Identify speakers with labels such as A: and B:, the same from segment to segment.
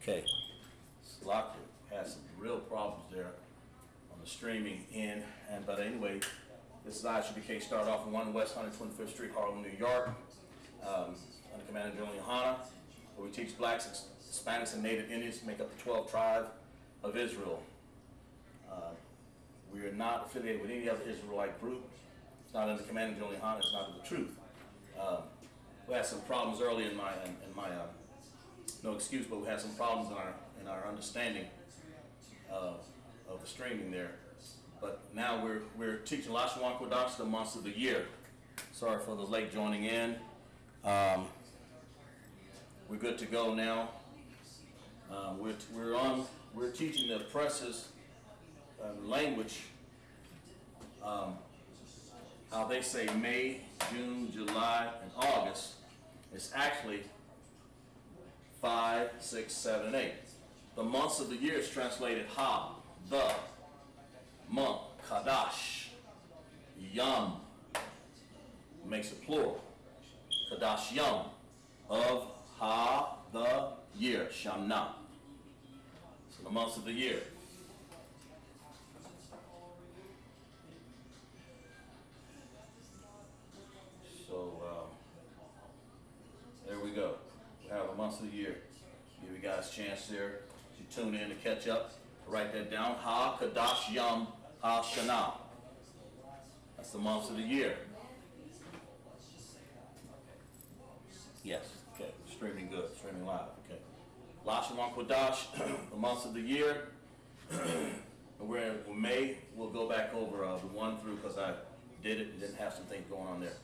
A: Okay, Slovakia has some real problems there on the streaming end, but anyway, this is IHBK started off in 1 West 125th Street, Harlem, New York, under Commander General Yohana, where we teach blacks, Hispanics, and Native Indians to make up the 12 tribe of Israel. We are not affiliated with any other Israelite group. It's not under Commander General Yohana. It's not the truth. We had some problems early in my no excuse, but we had some problems in our understanding of the streaming there. But now we're teaching LASHAWAN QADASH the months of the year. Sorry for those late joining in. We're good to go now. We're teaching the oppressors language. How they say May, June, July, and August. It's actually 5, 6, 7, and 8. The months of the year is translated Ha, the, month, Kadash, Yom, makes it plural. Kadash Yom, of Ha, the year, Shamna. So the months of the year. So there we go. We have the months of the year. Give you guys a chance there to tune in to catch up. Write that down. Ha, Kadash, Yom, Ha, Shana. That's the months of the year. Yes. Okay. Streaming good. Streaming live. Okay. LASHAWAN QADASH, the months of the year. We're in May. We'll go back over the 1 through, because I did it and didn't have some things going on there.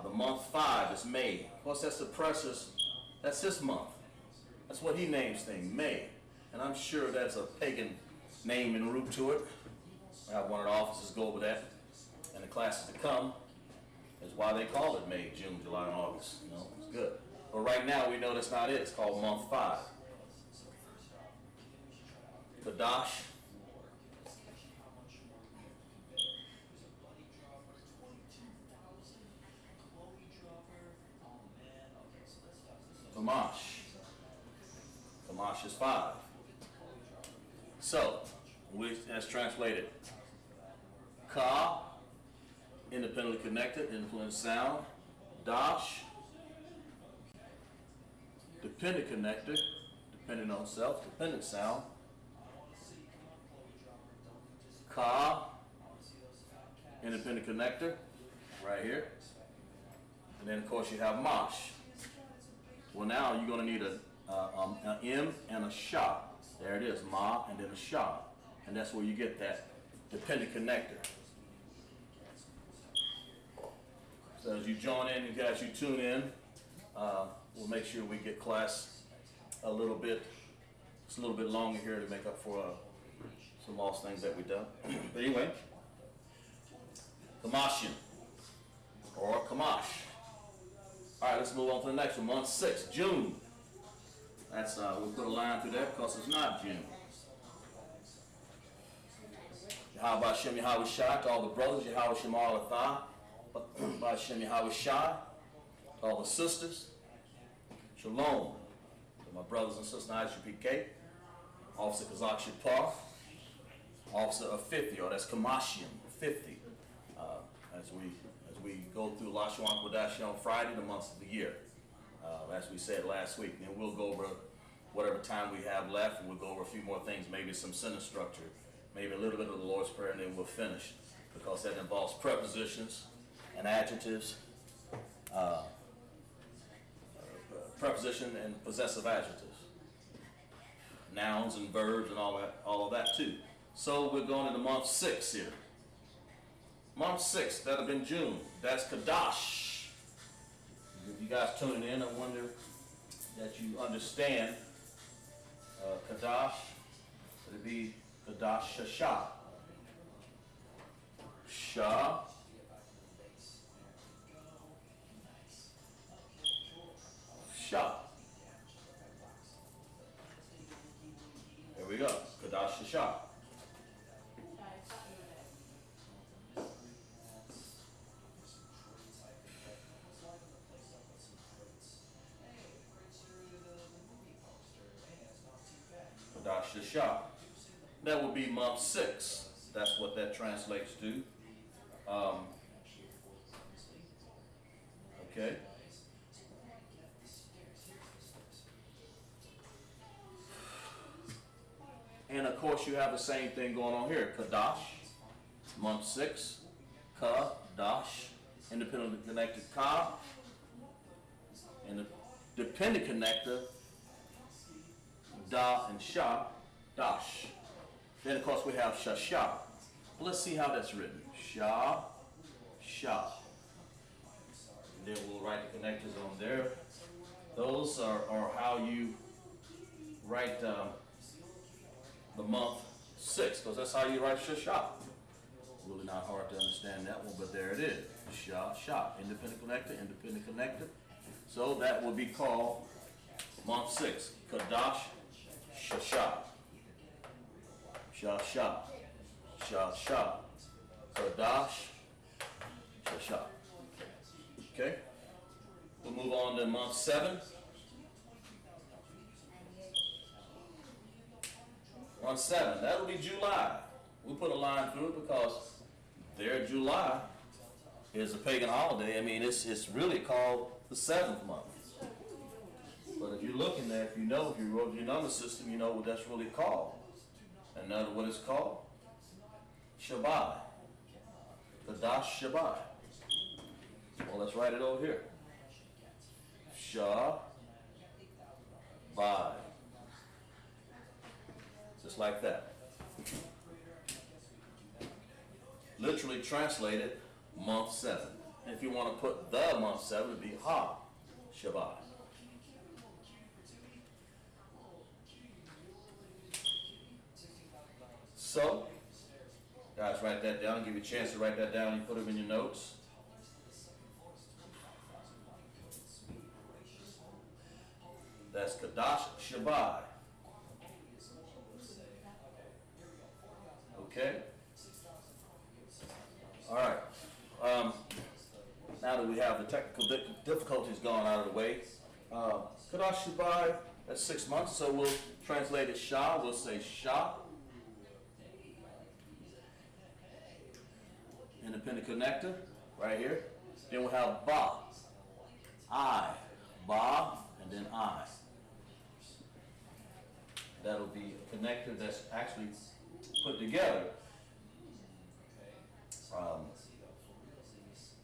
A: The month 5 is May. Of course, that's the precious. That's his month. That's what he names things, May. And I'm sure that's a pagan name and root to it. I have one of the officers go over that. And the classes to come is why they call it May, June, July, and August. You know, it's good. But right now we know that's not it. It's called month 5. QADASH. Kamash. Kamash is 5. So, that's translated. Ka, independently connected, independent sound. Dash, dependent connected, dependent on self, dependent sound. Ka, independent connector, right here. And then, of course, you have Mash. Well, now you're going to need an M and a Sha. There it is, Ma and then a Sha. And that's where you get that dependent connector. So as you join in, and as you tune in, we'll make sure we get class it's a little bit longer here to make up for some lost things that we've done. But anyway, Kamashin or Kamash. All right, let's move on to the next one. Month 6, June. That's we'll put a line through that because it's not June. Yahweh Shem Yahweh Shai to all the brothers. Yahweh Shem Alatha. By Shem Yahweh Shai to all the sisters. Shalom to my brothers and sisters in IHBK. Officer Kazak Shapar. Officer of 50, or that's Kamashim 50. As we go through LASHAWAN QADASH on Friday, the months of the year, as we said last week. And we'll go over whatever time we have left, and we'll go over a few more things, maybe some sentence structure, maybe a little bit of the Lord's Prayer, and then we'll finish, because that involves prepositions and adjectives, preposition and possessive adjectives, nouns and verbs and all of that too. So we're going into month 6 here. Month 6, that'll have been June. That's QADASH. If you guys tuning in, I wonder that you understand QADASH. It'll be QADASH Shasha. Shah. Shah. There we go. QADASH Shasha. Shah. That would be month 6. That's what that translates to. Okay. And of course, you have the same thing going on here. QADASH, month 6. QADASH, independently connected Ka, and the dependent connector Da and Sha, Dash. Then of course we have Shasha. Let's see how that's written. Sha, Sha. And then we'll write the connectors on there. Those are how you write the month 6, because that's how you write Shasha. Really not hard to understand that one, but there it is. Sha, Sha. Independent connector. So that will be called month 6. QADASH, Shasha. Shasha. Shasha. QADASH, Shasha. Okay? We'll move on to month 7. Month 7, that'll be July. We'll put a line through it because their July is a pagan holiday. I mean, it's really called the 7th month. But if you're looking there, if you wrote your number system, you know what that's really called. And know what it's called? Shabbat. QADASH Shabbat. Well, let's write it over here. Shabbat. Just like that. Literally translated, month 7. And if you want to put the month 7, it would be Ha Shabbat. So, guys, write that down. Give you a chance to write that down and put them in your notes. That's QADASH Shabbat. Okay? All right. Now that we have the technical difficulties gone out of the way, QADASH Shabbat, that's 6 months, so we'll translate it Shah. We'll say Shah. Independent connector, right here. Then we'll have Ba. I. Ba, and then I. That'll be a connector that's actually put together,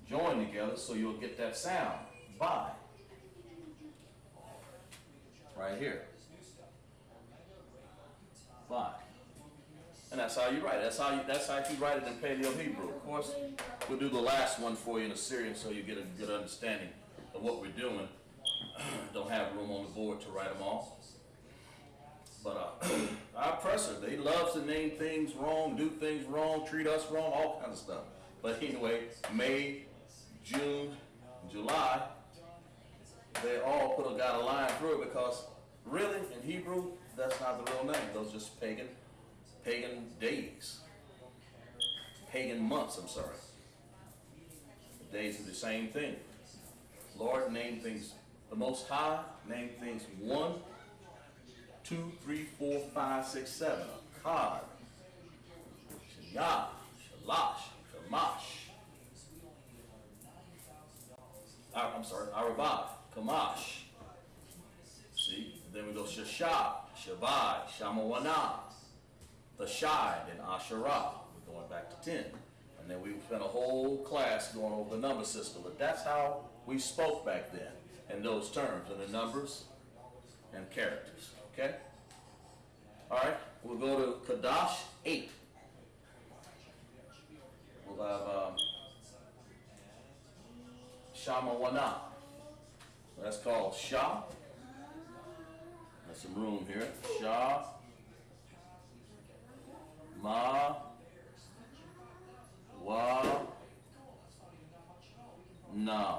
A: joined together, so you'll get that sound. By. Right here. By. And that's how you write it. That's how you write it in Paleo Hebrew. Of course, we'll do the last one for you in Assyrian so you get a good understanding of what we're doing. Don't have room on the board to write them all. But our oppressor, they love to name things wrong, do things wrong, treat us wrong, all kinds of stuff. But anyway, May, June, July, they all got a line through it because really, in Hebrew, that's not the real name. Those are just pagan days. Pagan months, I'm sorry. The days are the same thing. Lord named things, the Most High named things 1, 2, 3, 4, 5, 6, 7. Akkad, Shayah, Shalash, Shamash. Arabah, Kamash. See? Then we go Shashah, Shabai, Shamawana, the Shai, then Asherah. We're going back to 10. And then we spent a whole class going over the number system. But that's how we spoke back then in those terms, in the numbers and characters. Okay? All right, we'll go to QADASH 8. We'll have Shamawana. That's called Shah. There's some room here. Shah. Ma. Wa. Na.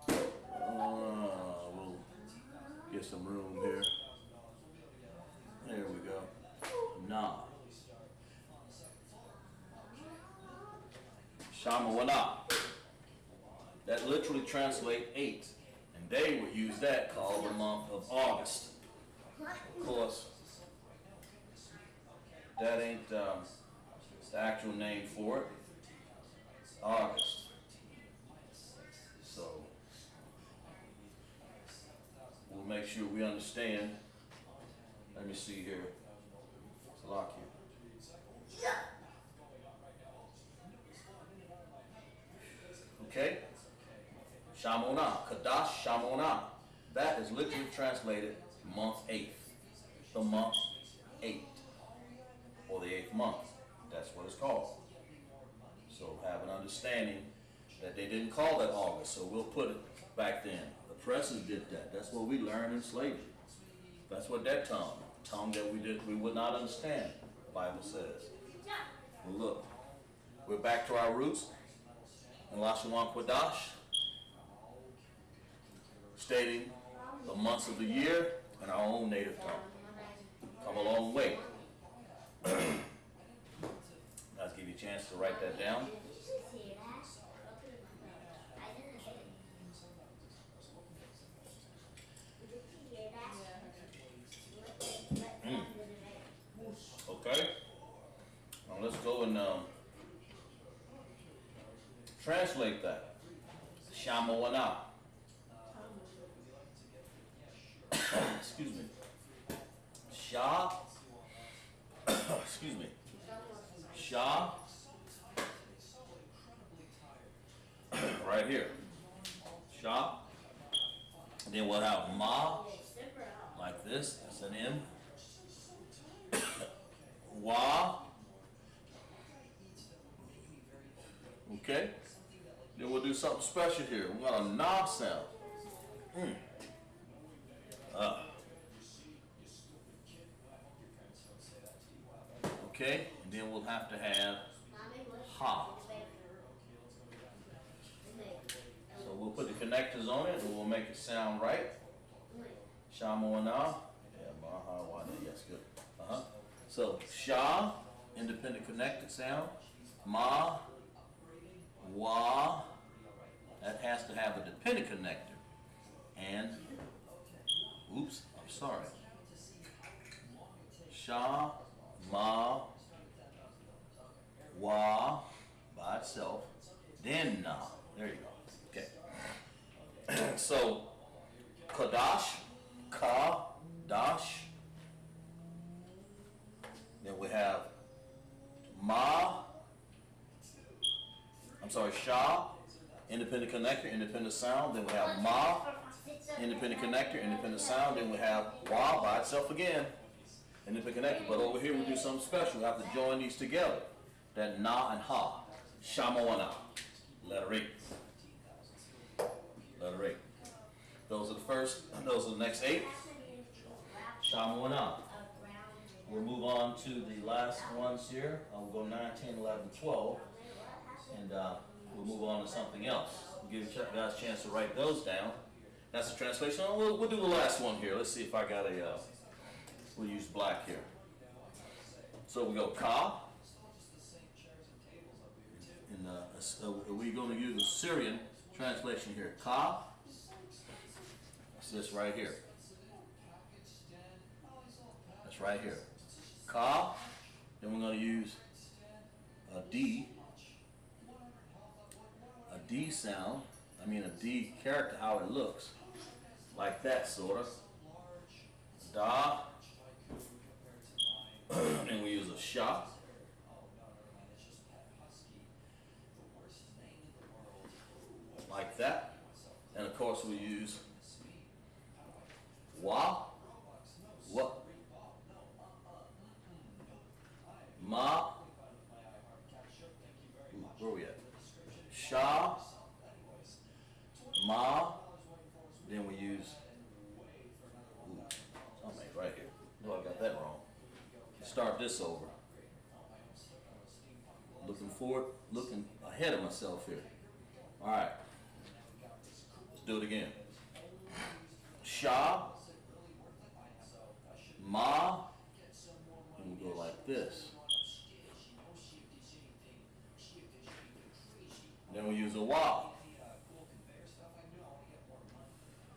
A: We'll get some room here. There we go. Na. Shamawana. That literally translates 8. And they would use that called the month of August. Of course, that ain't the actual name for it. August. So we'll make sure we understand. Let me see here. It's a lock here. Okay? Shamona, QADASH, Shamona. That is literally translated month 8th. The month 8. Or the 8th month. That's what it's called. So have an understanding that they didn't call that August, so we'll put it back then. The presses did that. That's what we learned in slavery. That's what that tongue that we would not understand, the Bible says. Well, look, we're back to our roots in LASHAWAN QADASH, stating the months of the year in our own native tongue. Come a long way. Let's give you a chance to write that down. Okay. Now let's go and translate that. Shamoana. Excuse me. Sha. Excuse me. Sha. Right here. Sha. And then we'll have ma. Like this. That's an M. Wa. Okay. Then we'll do something special here. We got a na sound. Okay. And then we'll have to have ha. So we'll put the connectors on it and we'll make it sound right. Shamoana. Yeah, maha, wa, yes, good. So, sha, independent connected sound. Ma, wa, that has to have a dependent connector. And, oops, I'm sorry. Sha, ma, wa, by itself. Then na. There you go. Okay. So, QADASH, QADASH. Then we have sha, independent connector, independent sound. Then we have ma, independent connector, independent sound. Then we have wa by itself again, independent connector. But over here we do something special. We have to join these together. That na and ha. Shamoana. Letter 8. Letter 8. Those are the next 8. Shamoana. We'll move on to the last ones here. We'll go 9, 10, 11, 12. And we'll move on to something else. We'll give you guys a chance to write those down. That's the translation. We'll do the last one here. Let's see if I got we'll use black here. So we go ka. And we're going to use the Syrian translation here. Ka. It's this right here. That's right here. Ka. Then we're going to use a D. A D sound. I mean a D character, how it looks. Like that, sort of. Da. And we use a sha. Like that. And of course we use wa. What? Ma. Where are we at? Sha. Ma. Then we use something right here. No, I got that wrong. Start this over. Looking forward, looking ahead of myself here. All right. Let's do it again. Sha. Ma. And we go like this. Then we use a wa.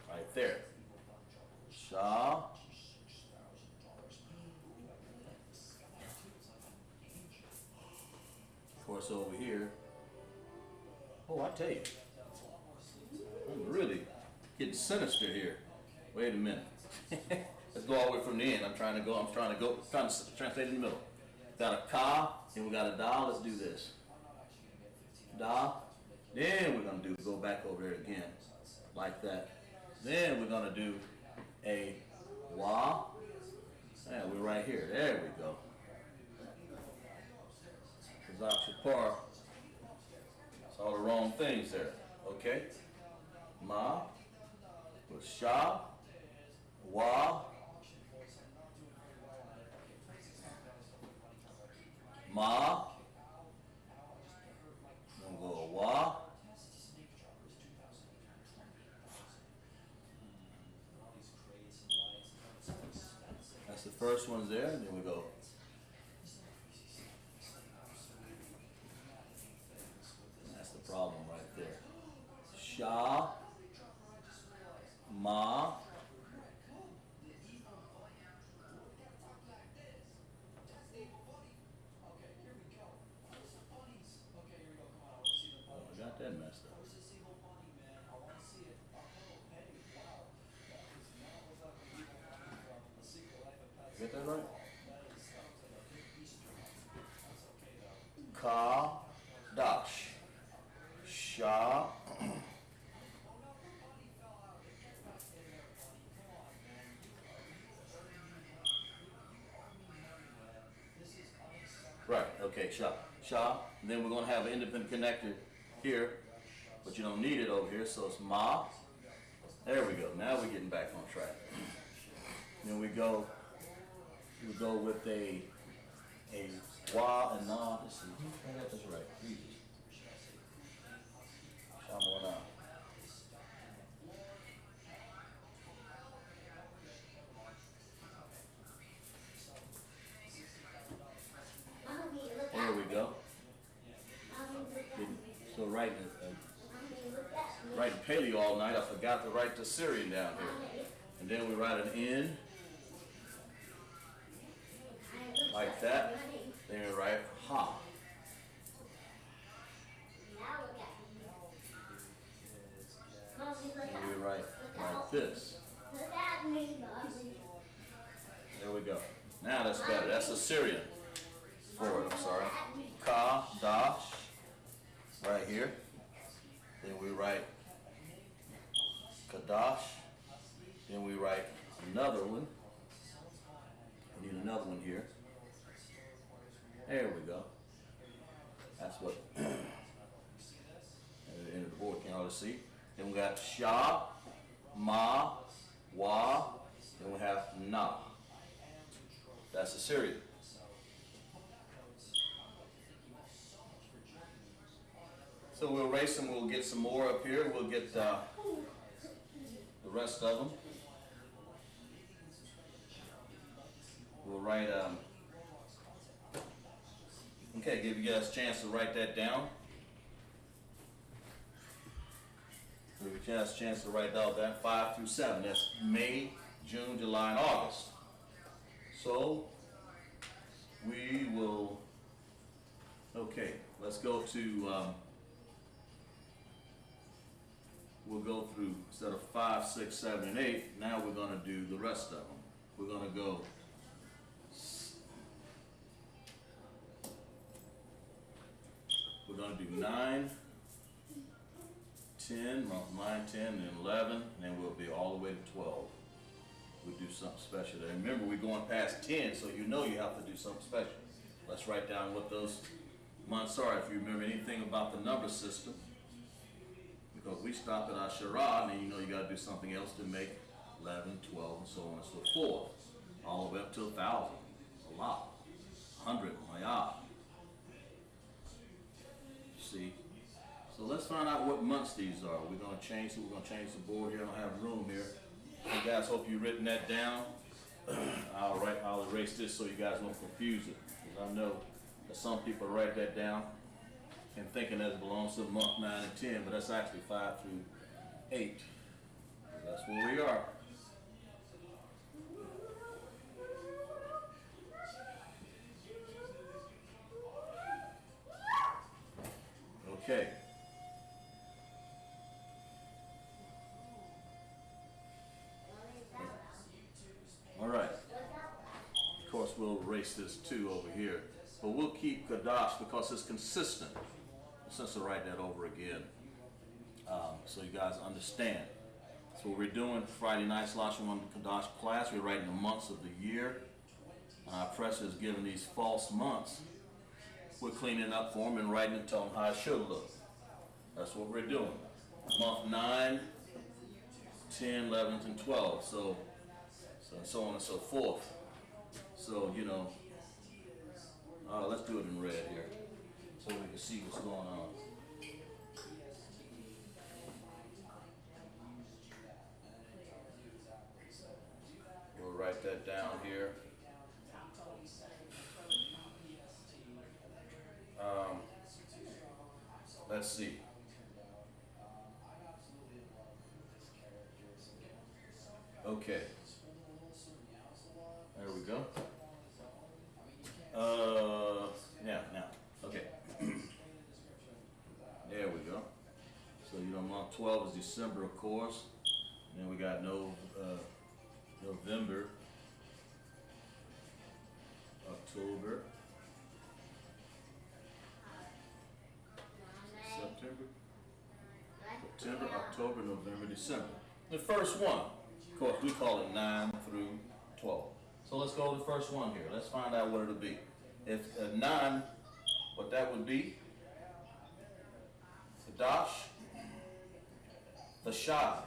A: Right there. Sha. course, over here. Oh, I tell you, I'm really getting sinister here. Wait a minute. Let's go all the way from the end. I'm trying to translate in the middle. Got a ka, and we got a da. Let's do this. Da. Then we're going to go back over there again, like that. Then we're going to do a wa. And we're right here. There we go. Zakshapar. It's all the wrong things there. Okay? Ma. With sha. Wa. Ma. Then we'll go wa. That's the first one there, and then we go. That's the problem right there. Sha, ma, oh, I got that messed up. Get that right? QADASH. Sha. Right, okay, sha. Sha. And then we're going to have an independent connector here, but you don't need it over here, so it's ma. There we go. Now we're getting back on track. Then we go with a wa and na. Let's see. I got this right. Jesus. Shamwana. There we go. So writing paleo all night, I forgot to write the Syrian down here. And then we write an N. Like that. Then we write ha. And we write like this. There we go. Now that's better. That's a Syrian for it. I'm sorry. QADASH. Right here. Then we write QADASH. Then we write another one. We need another one here. There we go. That's what at the end of the board can hardly see. Then we got sha, ma, wa, then we have na. That's the Syrian. So we'll erase them, we'll get some more up here, we'll get the rest of them. We'll write, okay, give you guys a chance to write that down. Give you guys a chance to write out that 5 through 7. That's May, June, July, and August. So we will, okay, let's go to, we'll go through, instead of 5, 6, 7, and 8, now we're going to do the rest of them. We're going to go we're going to do 9, 10, 9, 10, and 11, and then we'll be all the way to 12. We'll do something special there. Remember, we're going past 10, so you know you have to do something special. Let's write down what those months are, if you remember anything about the number system. Because we stopped at Asherah, and then you know you got to do something else to make 11, 12, and so on and so forth. All the way up to 1,000. A lot. 100, mayah. See? So let's find out what months these are. We're going to change the board here. I don't have room here. You guys, hope you've written that down. I'll erase this so you guys won't confuse it. Because I know that some people write that down and thinking that it belongs to month 9 and 10, but that's actually 5 through 8. That's where we are. we'll erase this 2 over here. But we'll keep QADASH because it's consistent. Since I write that over again, so you guys understand. So what we're doing Friday night's LASHAWAN QADASH class, we're writing the months of the year. Our professor is giving these false months. We're cleaning up for them and writing and telling them how it should look. That's what we're doing. Month 9, 10, 11, and 12. So on and so forth. So, you know, let's do it in red here so we can see what's going on. We'll write that down here. Let's see. Okay. There we go. Now. Okay. There we go. So, you know, month 12 is December, of course. And then we got November, October, September, October, November, December. The first one, of course, we call it 9 through 12. So let's go to the first one here. Let's find out what it'll be. If 9, what that would be, QADASH, Fashad.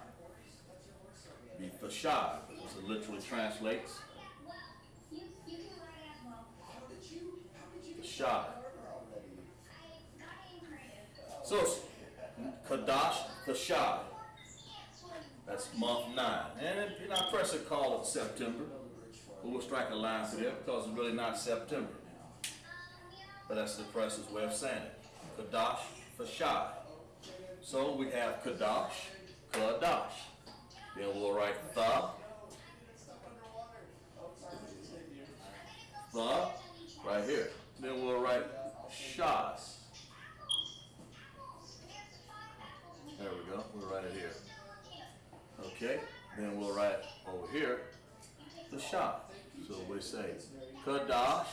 A: Be Fashad, because it literally translates. Fashad. So, QADASH, Fashad. That's month 9. And our professor called it September. But we'll strike a line through there because it's really not September. But that's the professor's way of saying it. QADASH, Fashad. So we have QADASH, QADASH. Then we'll write the right here. Then we'll write shad. There we go. We'll write it here. Okay. Then we'll write over here the shad. So we say QADASH,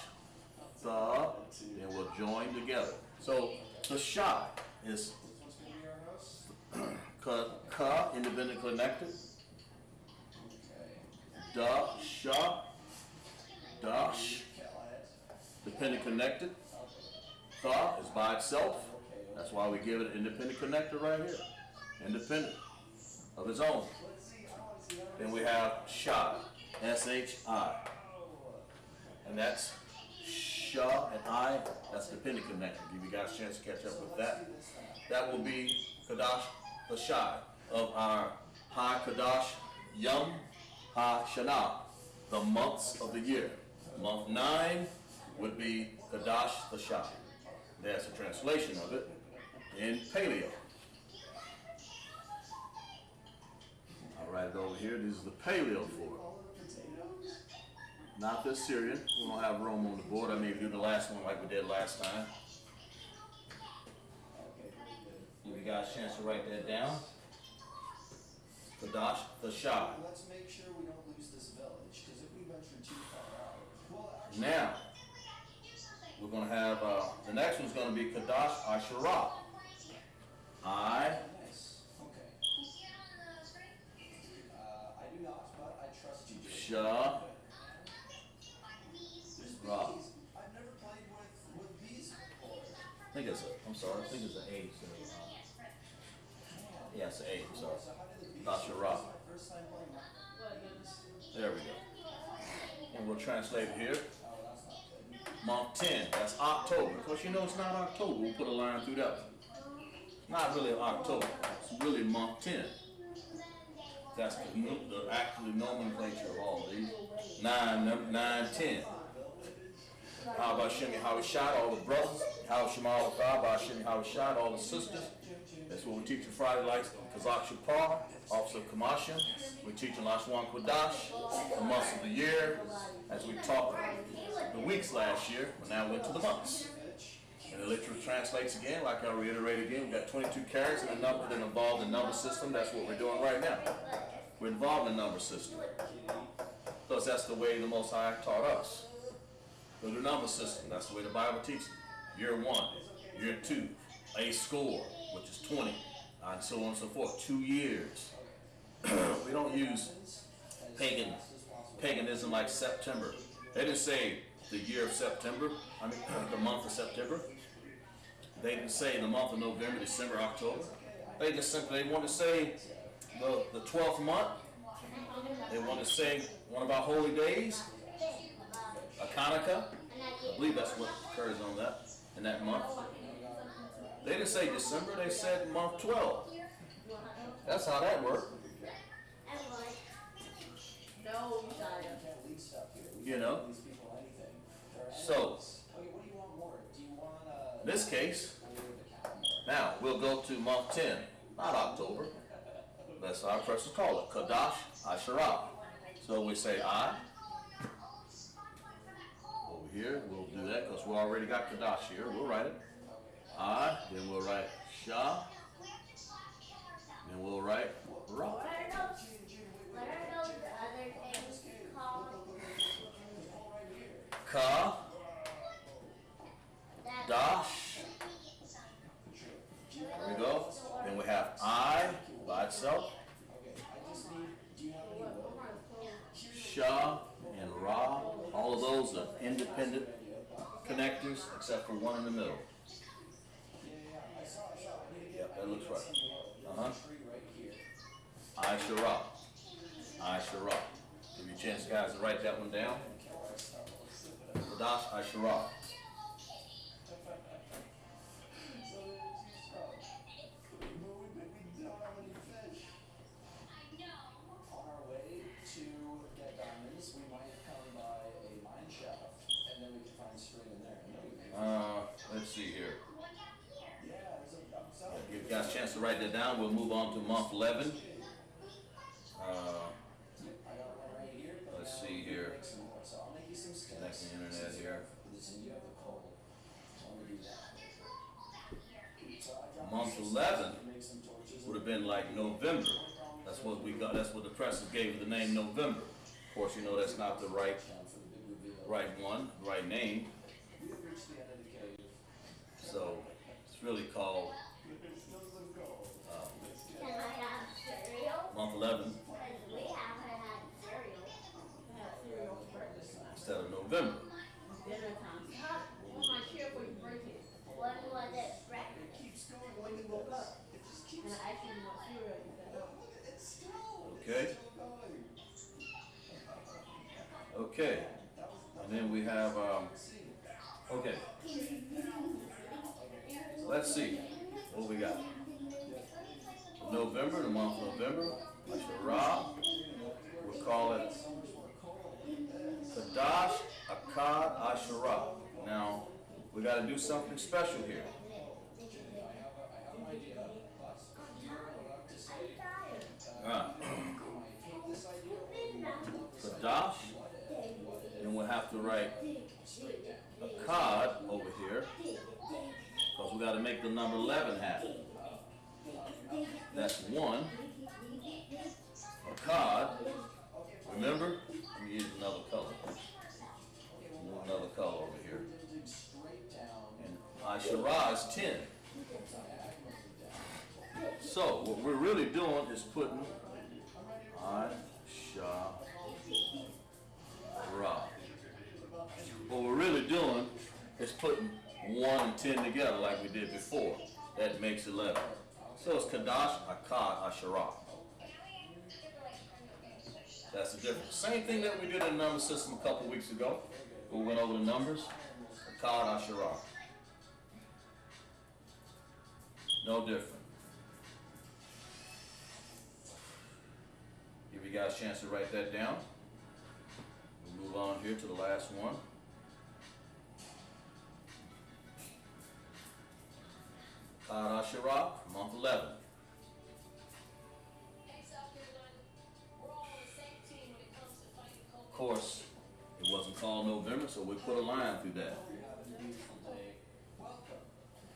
A: the, and we'll join together. So the shad is ka, independent connected. Dash, dependent connected. The is by itself. That's why we give it an independent connector right here. Independent of its own. Then we have shah, S-H-I. And that's shah and I, that's dependent connector. Give you guys a chance to catch up with that. That will be QADASH, the shah of our Ha QADASH Yom Ha-Shana, the months of the year. Month 9 would be QADASH the Shah. That's a translation of it in Paleo. I'll write it over here. This is the Paleo for it. Not the Syrian. We don't have Rome on the board. I may do the last one like we did last time. Give you guys a chance to write that down. QADASH the Shah.
B: Let's make sure we don't lose this village, because if we venture too far out,
A: now, we're going to have, the next one's going to be QADASH Asherah.
B: Nice. Okay. You see it on the screen? I do not, but I trust you.
A: Shah. Ra.
B: I've never played with bees before.
A: I think it's an A. So, yeah, it's an A. So, Asherah. There we go. And we'll translate it here. Month 10, that's October. Because you know it's not October, we'll put a line through that. Not really October, it's really month 10. That's the actual nomenclature of all these. 9, 10. How about Shemi Hawishad, all the brothers? How Shemal by Shemi Hawishad, all the sisters. That's what we teach on Friday nights. Kazakh Shapar, Officer of Kamashim. We're teaching LASHAWAN QADASH, the months of the year, as we talked the weeks last year, but now we're into the months. And the literature translates again, like I reiterated again, we've got 22 characters and a number that involved in the number system. That's what we're doing right now. We're involved in the number system. Because that's the way the Most High taught us. So the number system, that's the way the Bible teaches. Year 1, year 2, a score, which is 20, and so on and so forth. 2 years. We don't use paganism like September. They didn't say the year of September, the month of September. They didn't say the month of November, December, October. They just simply wanted to say the 12th month. They wanted to say one of our holy days, Hanukkah. I believe that's what occurs on that, in that month. They didn't say December, they said month 12. That's how that worked. You know? So, in this case, now we'll go to month 10, not October. That's how our press call it, QADASH, Asherah. So we say I. Over here, we'll do that because we already got QADASH here. We'll write it. I, then we'll write Shah, then we'll write Ra. Ka, Dash. There we go. Then we have I by itself. Shah and Ra. All of those are independent connectors except for one in the middle. Yep, that looks right. Asherah. Asherah. Give you a chance, guys, to write that one down. QADASH, Asherah. Let's see here. Give you guys a chance to write that down. We'll move on to month 11. Let's see here. Connect the internet here. Month 11 would have been like November. That's what we got. That's what the presses gave the name November. Of course, you know that's not the right one, right name. So it's really called month 11 instead of November. Okay. Okay. And then we have okay. So let's see what we got. November, the month of November, Asherah. We'll call it QADASH, Akkad, Asherah. Now, we got to do something special here. QADASH, then we'll have to write Akkad over here, because we got to make the number 11 happen. That's 1. Akkad, remember? Let me use another color. Another color over here. And Asherah is 10. So, what we're really doing is putting Asherah. What we're really doing is putting 1 and 10 together like we did before. That makes 11. So it's QADASH, Akkad, Asherah. That's the difference. Same thing that we did in the number system a couple weeks ago. We went over the numbers. Akkad, Asherah. No different. Give you guys a chance to write that down. We'll move on here to the last one. Akkad, Asherah, month 11. Of course, it wasn't called November, so we put a line through that.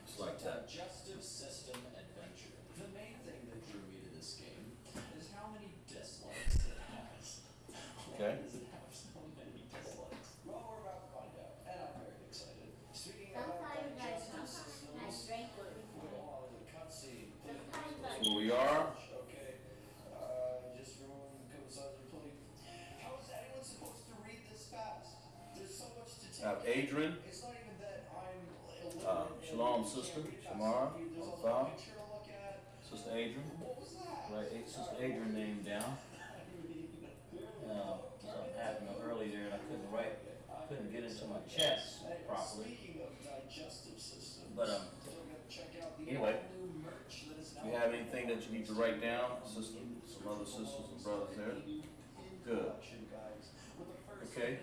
A: Just like that.
B: Adjective system adventure. The main thing that drew me to this game is how many dislikes it has.
A: Okay.
B: Why does it have so many dislikes? Well, we're about to find out. And I
A: Adrian.
B: It's not even that I'm
A: Shalom, sister. Shamara. Alpha.
B: picture to look at.
A: Sister Adrian.
B: What was that?
A: Write Sister Adrian name down. Something happened early there and I couldn't get into my chest properly.
B: Speaking of digestive systems,
A: But
B: check out the
A: anyway,
B: all-new merch that is
A: if you have anything that you need to write down, sister, some other sisters and brothers there. Good. Okay.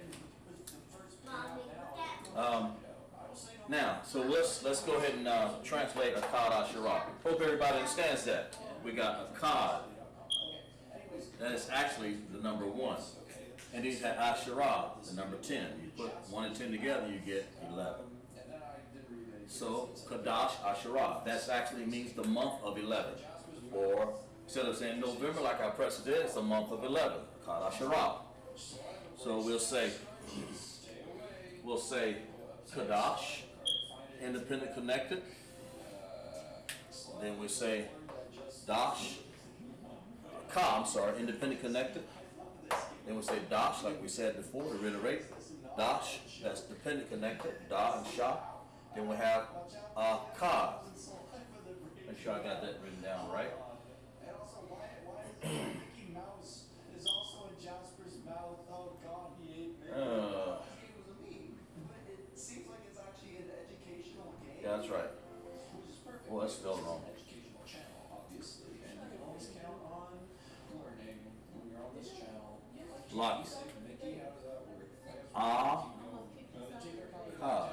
A: Now, so let's go ahead and translate Akkad Asherah. Hope everybody understands that. We got Akkad. That is actually the number 1. And then you have Asherah, the number 10. You put 1 and 10 together, you get 11. So, QADASH Asherah. That actually means the month of 11. Or, instead of saying November like our president, it's the month of 11. Akkad Asherah. So we'll say QADASH, independent connected. Then we say Dash. Independent connected. Then we say Dash, like we said before, to reiterate. Dash, that's dependent connected. Da and Sha. Then we have Ka. Make sure I got that written down right.
B: And also, why Mickey Mouse is also in Jasper's mouth? Oh God, he ate me. It was a meme, but it seems like it's actually an educational game.
A: Yeah, that's right.
B: Which is perfect.
A: Well, that's spelled wrong.
B: Educational channel, obviously, and you can always count on learning when you're on this channel.
A: Lots.
B: Mickey, how does that work?
A: Ah.
B: Ka.
A: Ka.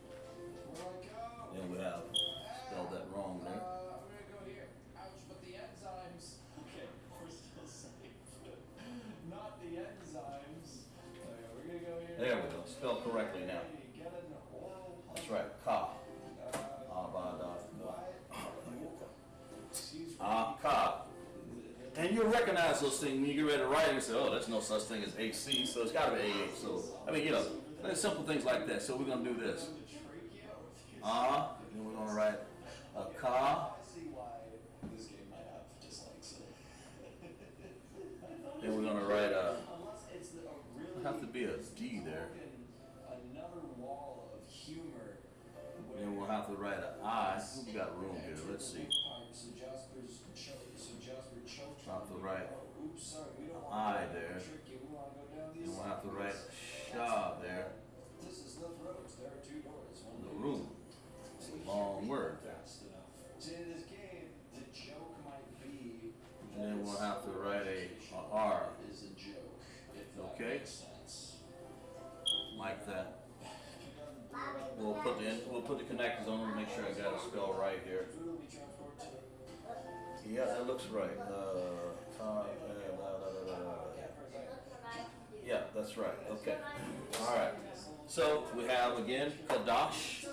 B: Where do I go?
A: Then we have spelled that wrong there.
B: I'm gonna go here. Ouch, but the enzymes. Okay, we're still safe. Not the enzymes. Okay, we're gonna go here.
A: There we go. Spelled correctly now.
B: Get an oral.
A: That's right. Ka.
B: Excuse me.
A: Ka. And you'll recognize those things when you get ready to write and say, oh, there's no such thing as AC, so it's got to be AH. So, I mean, there's simple things like that. So we're going to do this. Then we're going to write a ka.
B: I see why this game might have dislikes.
A: Then we're going to write a,
B: Unless it's a really
A: have to be a D there.
B: another wall of humor.
A: Then we'll have to write an I. We got room here. Let's see.
B: So Jasper choked.
A: We'll have to write
B: Oops, sorry, we don't
A: an
B: want
A: I
B: to
A: there.
B: trick you. We want to go down
A: Then
B: these.
A: we'll have to write a sha there.
B: This is the roads. There are 2 doors. One
A: The
B: leads
A: room. It's a long word there.
B: fast enough. So in this game, the joke might be.
A: And then we'll have to write a R
B: Is a joke. If that
A: Okay.
B: makes sense.
A: like that. We'll put the connectors on and make sure I got it spelled right here.
B: Food will be transported to.
A: Yeah, that looks right. Yeah, that's right. Okay. All right. So we have again QADASH,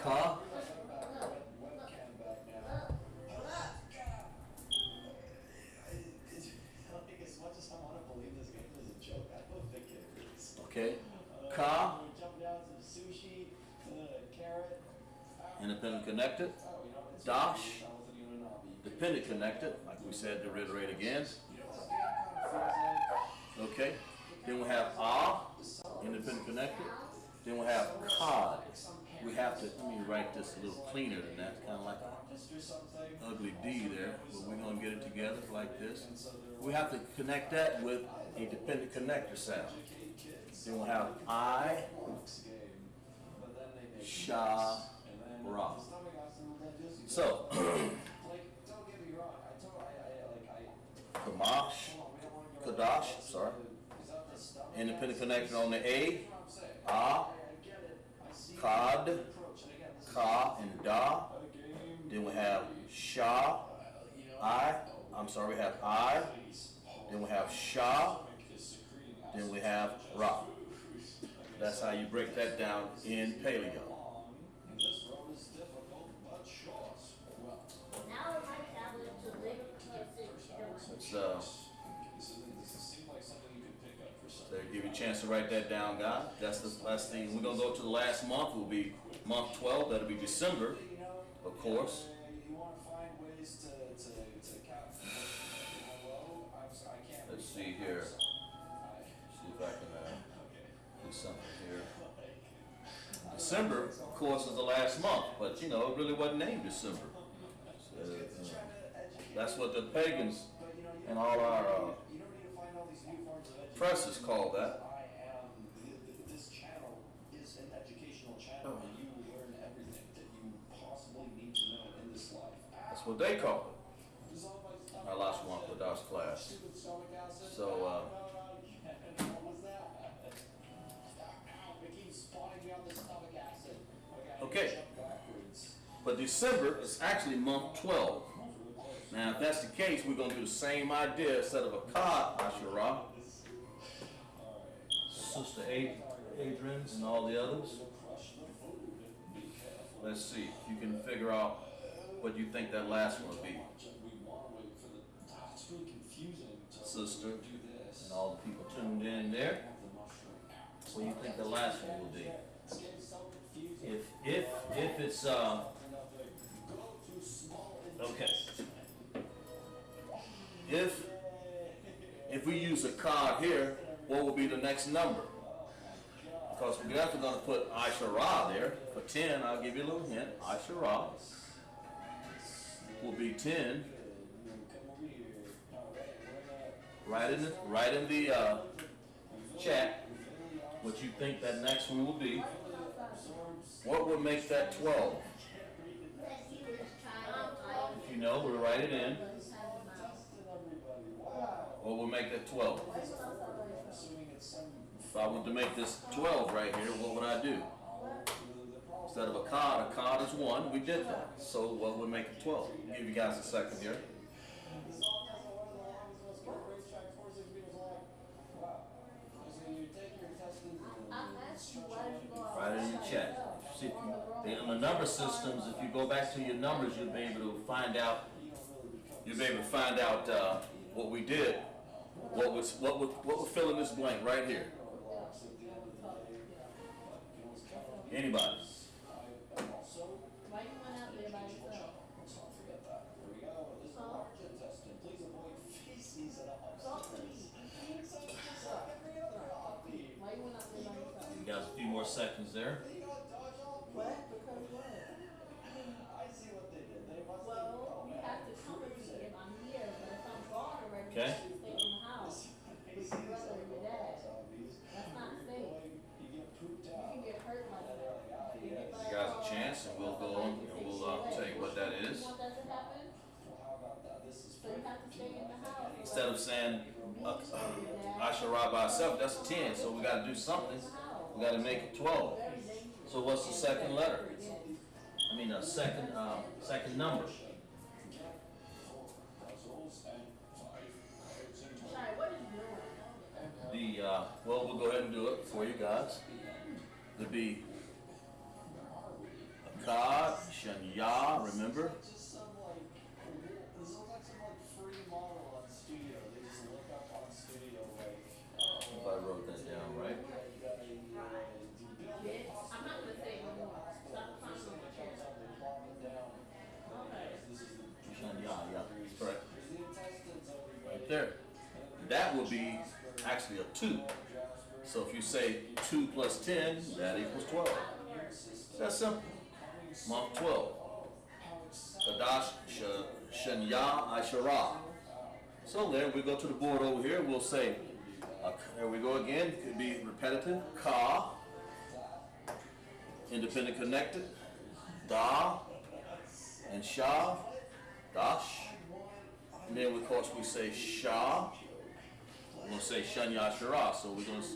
A: Ka.
B: Webcam back now. As much as I want to believe this game is a joke, I don't think it is.
A: Okay. Ka,
B: Jump down to sushi, carrot.
A: independent connected. Dash, dependent connected, like we said to reiterate again. Okay. Then we have independent connected. Then we have Cod. We have to, let me write this a little cleaner than that, kind of like an ugly D there, but we're going to get it together like this. We have to connect that with a dependent connector sound. Then we'll have I, Sha, Ra. So, QADASH, sorry. Independent connector on the A, Qad, Ka, and Da. Then we have Sha, we have I. Then we have Sha. Then we have Ra. That's how you break that down in Paleo. So give you a chance to write that down, guys. That's the last thing. We're gonna go to the last month. Will be month 12. That'll be December, of course. Let's see here. See if I can do something here. December, of course, is the last month, but you know, it really wasn't named December. That's what the pagans and all our presses call that.
B: This channel is an educational channel, and you will learn everything that you possibly need to know in this life.
A: That's what they call it. Our LASHAWAN QADASH class. So,
B: What was that? It keeps spawning me on the stomach acid.
A: okay. But December is actually month 12. Now, if that's the case, we're going to do the same idea instead of a cod Asherah. Sister Adrian and all the others. Let's see if you can figure out what you think that last one will be. Sister and all the people tuned in there. What do you think the last one will be? If it's okay. If we use a card here, what will be the next number? Because we're definitely going to put Asherah there. For 10, I'll give you a little hint. Asherah will be 10. Write in the chat what you think that next one will be. What would make that 12? If you know, we'll write it in. What would make that 12? If I were to make this 12 right here, what would I do? Instead of a cod is 1. We did that. So what would make it 12? I'll give you guys a second here. Right in your chat. See, in the number systems, if you go back to your numbers, you'll be able to find out. You'll be able to find out what we did. What would fill in this blank right here? Anybody? You got a few more seconds there.
C: What? Because what?
B: I see what they did. They must
C: Well, you have to come with me if I'm here, but if I'm gone already,
A: Okay.
C: you should stay in the house with your brother and your dad. That's not safe.
B: You get pooped
C: You
B: out.
C: can get hurt like that. You get
A: You guys a chance, and we'll go on and we'll tell you what that is.
C: You want that to happen?
B: Well, how about that? This is
C: So you have to stay in the house.
A: Instead of saying Asherah by itself, that's a 10. So we got to do something. We got to make it 12. So what's the second letter? I mean, second number.
C: Sorry, what is doing?
A: Well, we'll go ahead and do it for you guys. It'll be Akkad, Shanya, remember?
B: just some this looks like some free model on Studio. They just look up on Studio
A: If I wrote that down right.
C: I'm not going to say no more. Stop talking on my chair. Okay.
A: Shanya, yeah, that's correct. Right there. That will be actually a 2. So if you say 2 plus 10, that equals 12. That's simple. Month 12. QADASH, Shanya, Asherah. So then we go to the board over here. We'll say, there we go again. It could be repetitive. Ka, independent connected. Da, and Sha, Dash. And then of course we say Sha. We're going to say Shanya Asherah. So we're going to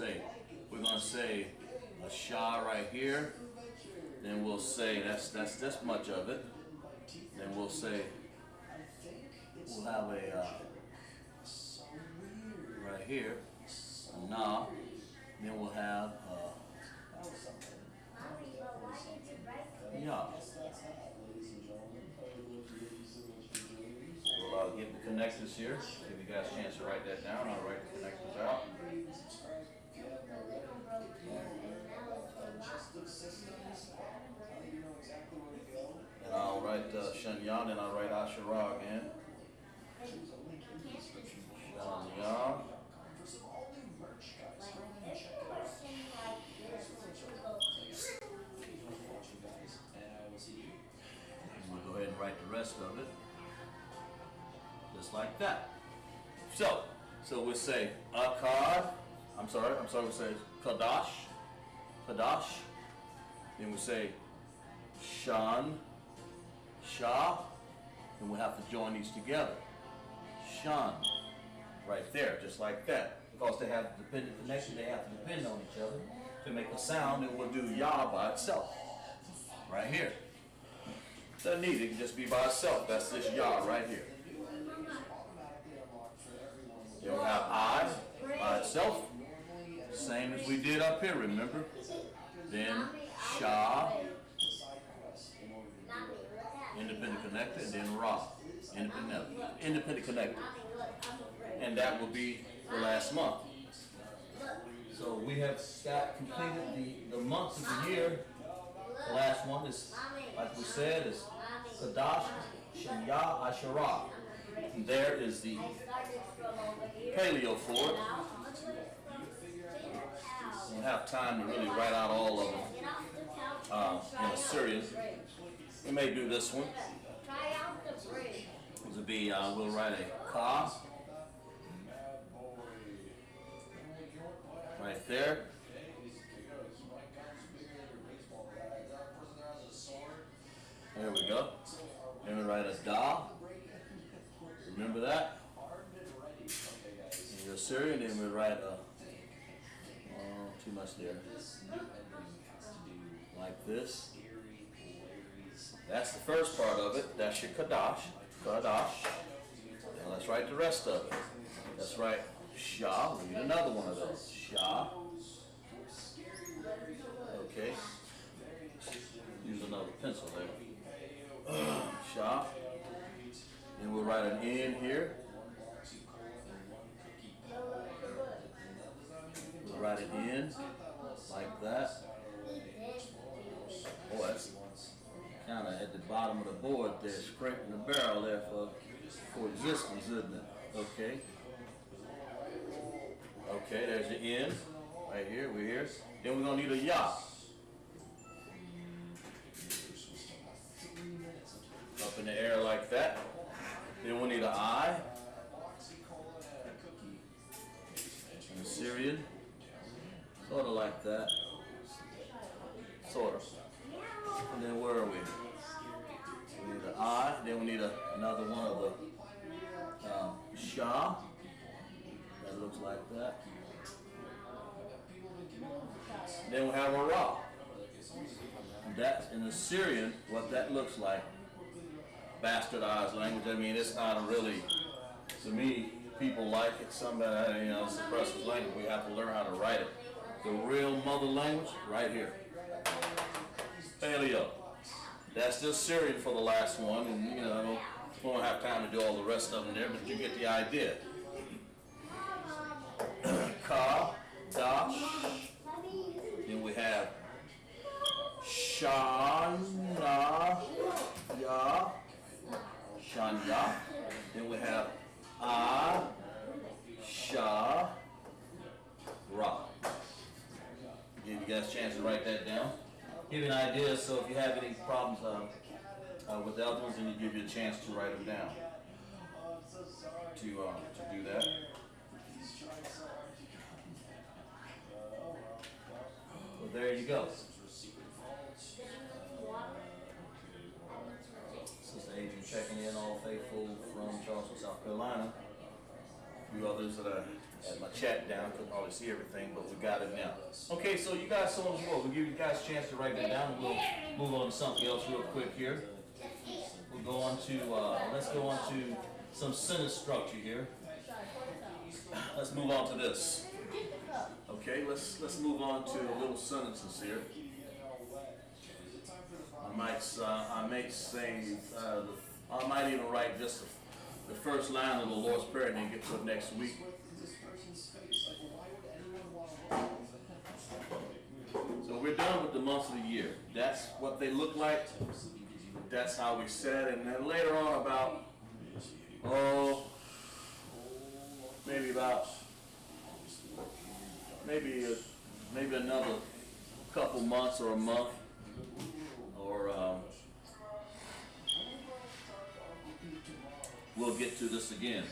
A: say a Sha right here. Then we'll say that's this much of it. Then we'll say we'll have a right here a Na. Then we'll have Ya. We'll get the connectors here. Give you guys a chance to write that down. I'll write the connectors out. And I'll write Shanya, and I'll write Asherah again. Shanya. rest of it. Just like that. So we'll say Akkad. we'll say Kadash. Kadash. Then we'll say Shan. Shah. Then we'll have to join these together. Shan. Right there, just like that. Because they have dependent connection, they have to depend on each other to make a sound, and we'll do Yah by itself. Right here. Doesn't need it, it can just be by itself. That's this Yah right here. Then we'll have I by itself. Same as we did up here, remember? Then Shah, independent connected, and then Ra, independent connected. And that will be the last month. So we have got completed the months of the year. The last one is, like we said, is Kadash, Shemya, Asherah. And there is the paleo for it. We'll have time to really write out all of them in Assyrian. We may do this one. This will be, we'll write a Ka. Right there. There we go. Then we write a Da. Remember that? In your Assyrian, then we write a, too much there. Like this. That's the first part of it. That's your Kadash. Kadash. Now let's write the rest of it. Let's write Shah. We need another one of those. Shah. Okay. Use another pencil there. Shah. Then we'll write an N here. We'll write an N like that. Oh, that's kind of at the bottom of the board there, scraping the barrel there for existence, isn't it? Okay. Okay, there's the N. Right here, we're here. Then we're going to need a Yah. Up in the air like that. Then we need an I. In Syrian. Sort of like that. Sort of. And then where are we? We need an I. Then we need another one of the Shah. That looks like that. Then we have a Ra. That's in Assyrian, what that looks like. Bastardized language. I mean, it's not really, to me, people like it. Somebody, it's a precious language. We have to learn how to write it. The real mother language, right here. Paleo. That's just Syrian for the last one, and we won't have time to do all the rest of them there, but you get the idea. Ka, Dash. Then we have Shana, Ya, Shanya. Then we have A, Sha, Ra. Give you guys a chance to write that down. Give you an idea, so if you have any problems with the other ones, then you give you a chance to write them down. To do that. Well, there you go. Sister Adrian checking in, all faithful from Charleston, South Carolina. A few others that are at my chat down, couldn't hardly see everything, but we got it now. Okay, so you guys saw as well. We'll give you guys a chance to write that down. We'll move on to something else real quick here. We'll go on to, let's go on to some sentence structure here. Let's move on to this. Okay, let's move on to little sentences here. I might even write just the first line of the Lord's Prayer and then get to it next week. So we're done with the months of the year. That's what they look like. That's how we said. And then later on about, maybe another couple months or a month, or we'll get to this again.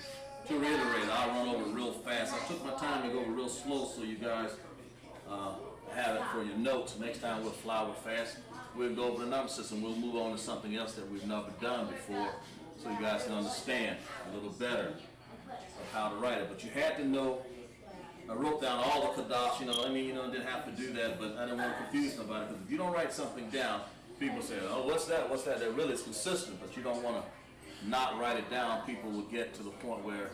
A: To reiterate, I'll run over real fast. I took my time to go real slow so you guys have it for your notes. Next time we'll fly with fast. We'll go over the number system. We'll move on to something else that we've never done before so you guys can understand a little better of how to write it. But you had to know, I wrote down all the QADASH, didn't have to do that, but I didn't want to confuse nobody. Because if you don't write something down, people say, oh, what's that? What's that? That really is consistent, but you don't want to not write it down. People will get to the point where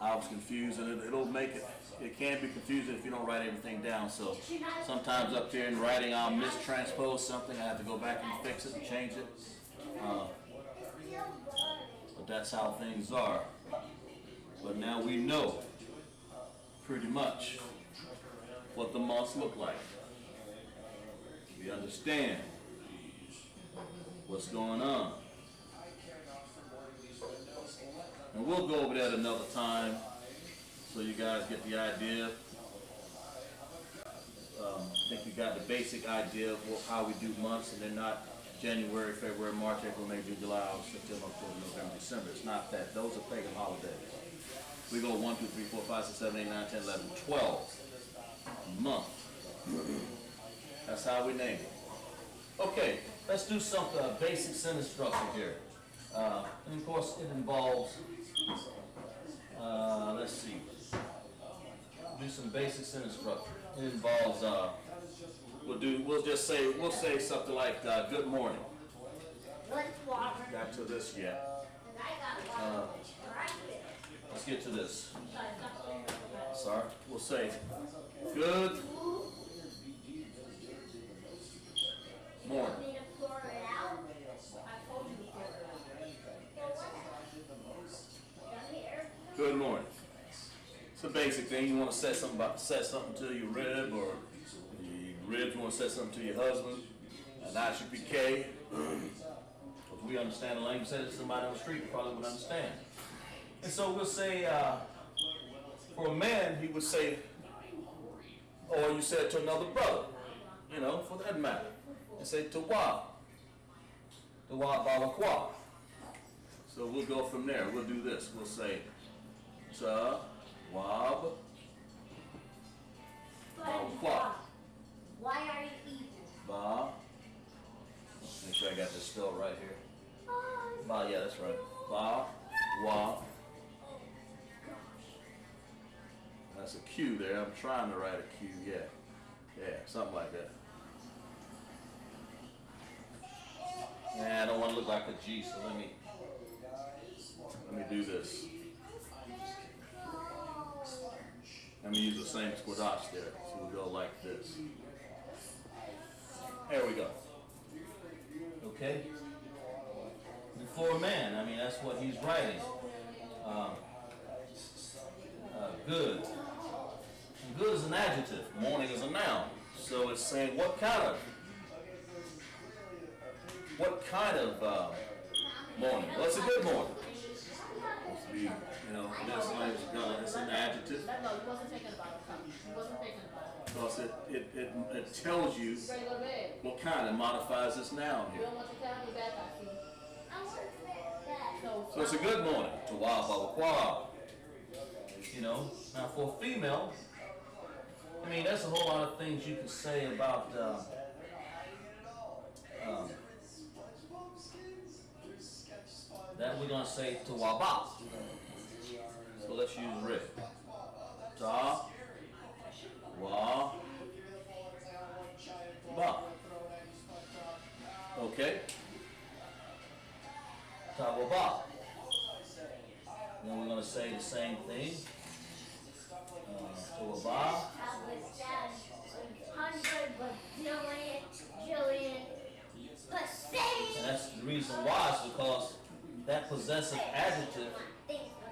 A: I was confused, and it'll make it can be confusing if you don't write everything down. So sometimes up here in writing, I'll mistranspose something. I have to go back and fix it and change it. But that's how things are. But now we know pretty much what the months look like. We understand what's going on. And we'll go over that another time so you guys get the idea. I think you got the basic idea of how we do months, and they're not January, February, March, April, May, June, July, August, September, October, November, December. It's not that. Those are pagan holidays. We go 1, 2, 3, 4, 5, 6, 7, 8, 9, 10, 11, 12 month. That's how we name it. Okay, let's do some basic sentence structure here. And of course, it involves, let's see, do some basic sentence structure. It involves, we'll say something like, good morning. Got to this yet. Let's get to this. Sorry. We'll say, good morning. Good morning. It's a basic thing. You want to say something to your rib, or your ribs, you want to say something to your husband. And I should be K. If we understand the language, say it to somebody on the street, you probably would understand. And so we'll say, for a man, he would say, or you say it to another brother, for that matter. And say, Tawab. Tawab Balakwa. So we'll go from there. We'll do this. We'll say, Tawab Balakwa.
C: Why are you eating?
A: Ba. Make sure I got this spelled right here. Ba, yeah, that's right. Ba, wa. That's a Q there. I'm trying to write a Q. Yeah, something like that. Nah, I don't want to look like a G, so let me do this. Let me use the same QADASH there. So we'll go like this. There we go. Okay? Before a man, that's what he's writing. Good. And good is an adjective. Morning is a noun. So it's saying what kind of morning? Well, it's a good morning. It's be, this language, it's an adjective.
C: No, you wasn't thinking about it. You wasn't thinking about it.
A: Because it tells you what kind. It modifies this noun
C: You
A: here.
C: don't want your cat to be back, I see.
A: So it's a good morning. Tawab Balakwa. Now for a female, there's a whole lot of things you can say about that we're going to say Tawaba. So let's use Rick. Ta, wa, ba. Okay? Tawaba. Then we're going to say the same thing. Tawaba. And that's the reason why, is because that possessive adjective,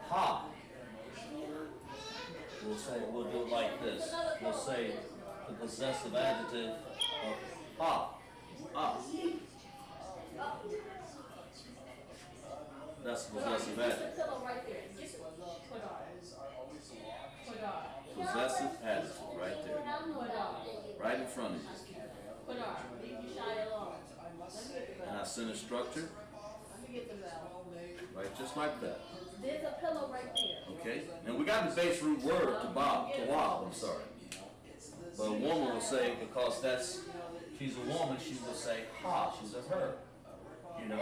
A: ha. We'll do it like this. We'll say the possessive adjective of ha. That's the possessive adjective. Possessive adjective right there. Right in front of you. And our sentence structure.
C: forget the vowel.
A: Right, just like that.
C: There's a pillow right there.
A: Okay? And we got the base root word to wob, I'm sorry. But a woman will say, because that's, she's a woman, she will say ha, she's a her. You know?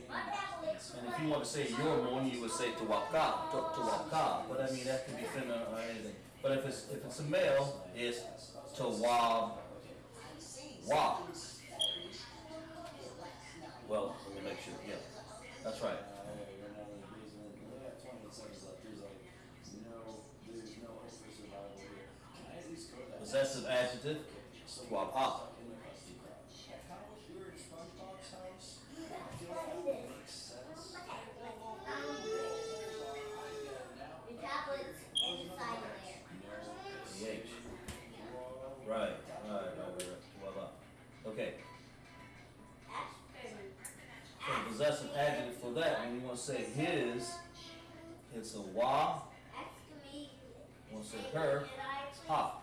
A: And if you want to say your woman, you would say tawaka, tawaka. But I mean, that can be feminine or anything. But if it's a male, it's tawab, wab. Well, let me make sure, yeah. That's right. Possessive adjective, wab.
C: The tablet's inside of there.
A: H. Right. Voila. Okay. So possessive adjective for that, when you want to say his, it's a wa. Want to say her, ha.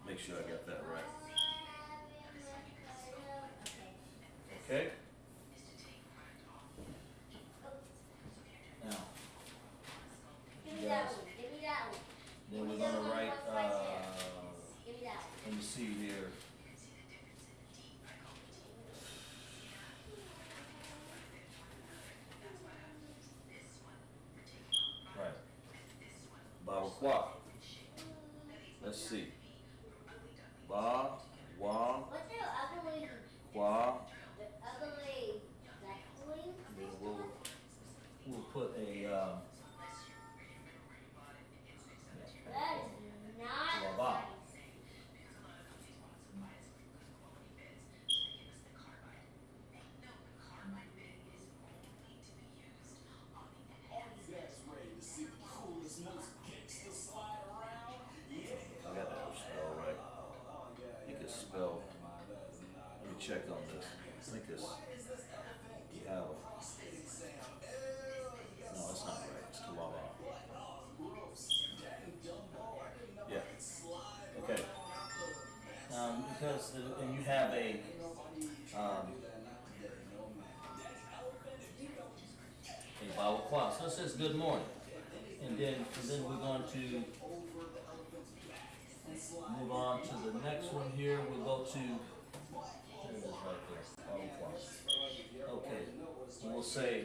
A: Make sure I got that right. Okay. Now,
C: Give me that one. Give me that one.
A: then we're gonna write.
C: Give me that one.
A: Let me see here. Right. Ba Let's see. Ba, wa,
C: What's the ugly?
A: qua.
C: The ugly. That ugly?
A: We'll put a
C: That is not
A: Waba.
C: nice.
A: I got that spell right. I think it's spelled. Let me check on this. I think it's yeah. No, that's not right. It's Tawaba. Yeah. Okay. Because and you have a vowel clause. So it says good morning, and then we're going to move on to the next one here. We'll go to there it is right there. Vowel clause. Okay. And we'll say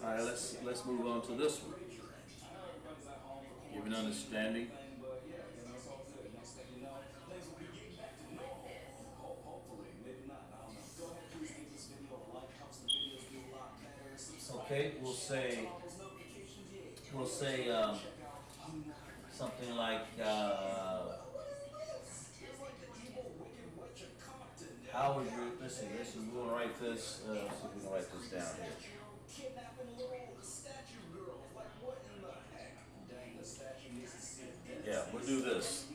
A: all right, let's move on to this one. Give an understanding. Okay, we'll say something like how was your listen, we're gonna write this see if we can write this down here. Yeah, we'll do this.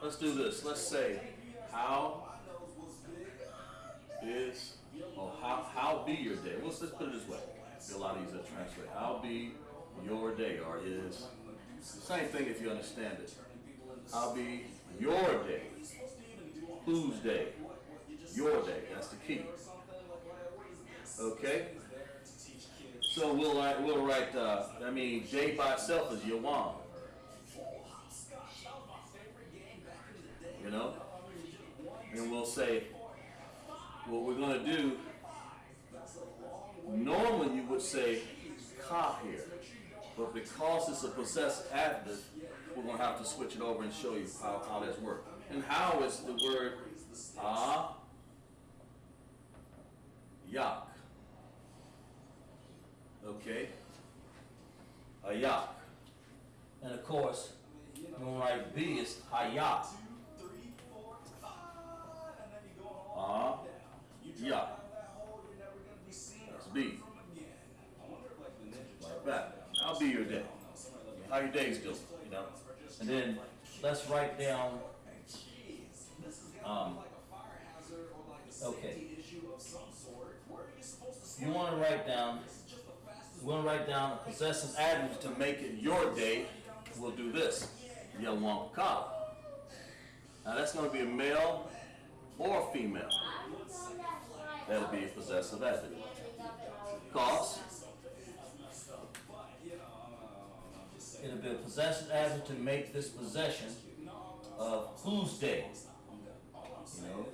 A: Let's do this. Let's say how is how be your day? Let's put it this way. It'll be a lot easier to translate. How be your day, or is the same thing if you understand it. How be your day? Whose day? Your day. That's the key. Okay. So we'll write. I mean, day by itself is Yawan. You know, and we'll say what we're going to do. Normally you would say ka here, but because it's a possessive adjective, we're going to have to switch it over and show you how that's works. And how is the word yak. Okay, a yak. And of course, when we write B, it's hayat. Yeah. That's B. Like that. I'll be your day. How your day's doing, you know? And then let's write down okay. You want to write down we're gonna write down a possessive adjective to make it your day. We'll do this. Yawam ka. Now that's gonna be a male or a female. That'll be a possessive adjective. Cause it'll be a possessive adjective to make this possession of whose day? You know?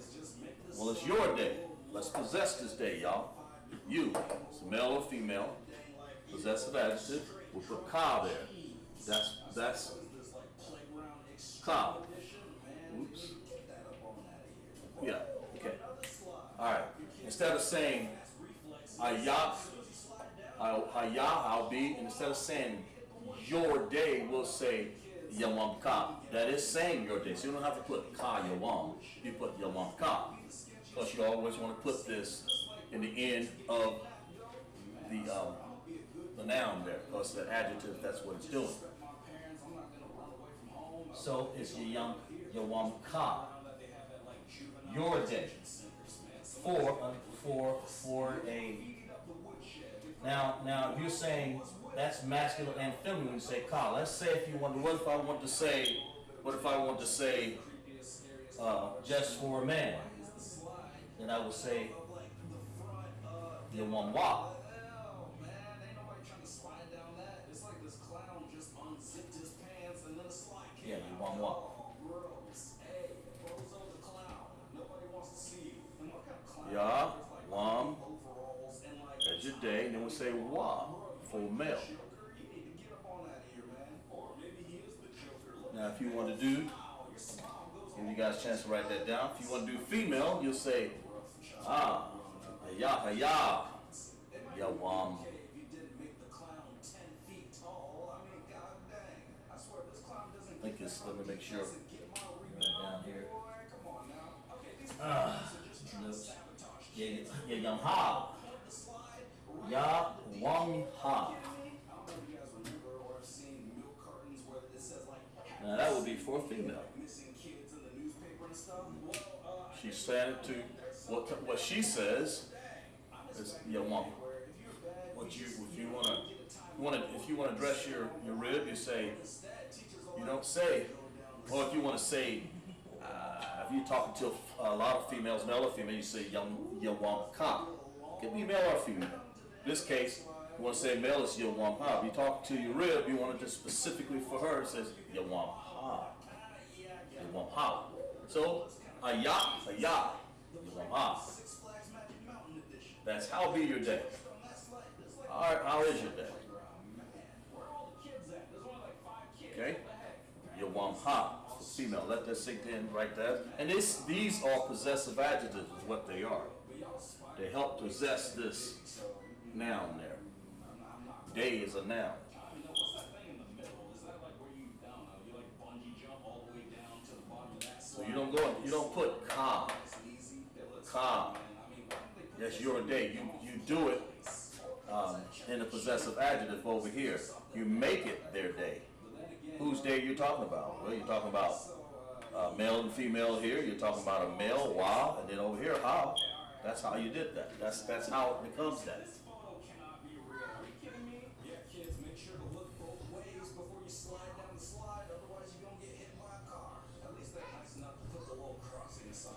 A: Well, it's your day. Let's possess this day, y'all. You. It's a male or female. Possessive adjective. We'll put ka there. That's ka. Oops. Yeah. Okay. All right. Instead of saying ayah, I'll be, and instead of saying your day, we'll say yawam ka. That is saying your day. So you don't have to put ka yawam. You put yawam ka. Plus you always want to put this in the end of the noun there, because the adjective, that's what it's doing. So it's yawam ka. Your day. For a. Now you're saying that's masculine and feminine when you say ka. Let's say if you want to, what if I want to say just for a man? Then I would say yawam wa. Yeah, yawam wa. Ya, wam, that's your day, and then we'll say wa for male. Now if you want to do, give you guys a chance to write that down. If you want to do female, you'll say ya, ya wam. I think it's, let me make sure. Down here. Ya yam ha. Ya wam ha. Now that would be for a female. She's saying it to what she says is ya wam. If you wanna dress your rib, you say, you don't say, or if you want to say, if you're talking to a lot of females, male or female, you say yawam ka. It can be male or female. In this case, you want to say male, it's yawam ha. If you talk to your rib, you want to just specifically for her, it says yawam ha. Yawam ha. So, ayah, yawam ha. That's how be your day. Alright, how is your day? Okay? Yawam ha. Female, let that sink in right there. And these are possessive adjectives is what they are. They help possess this noun there. Day is a noun. So you don't put ka. That's your day. You do it in a possessive adjective over here. You make it their day. Whose day are you talking about? Well, you're talking about male and female here. You're talking about a male, wa, and then over here, ha. That's how you did that. That's how it becomes that.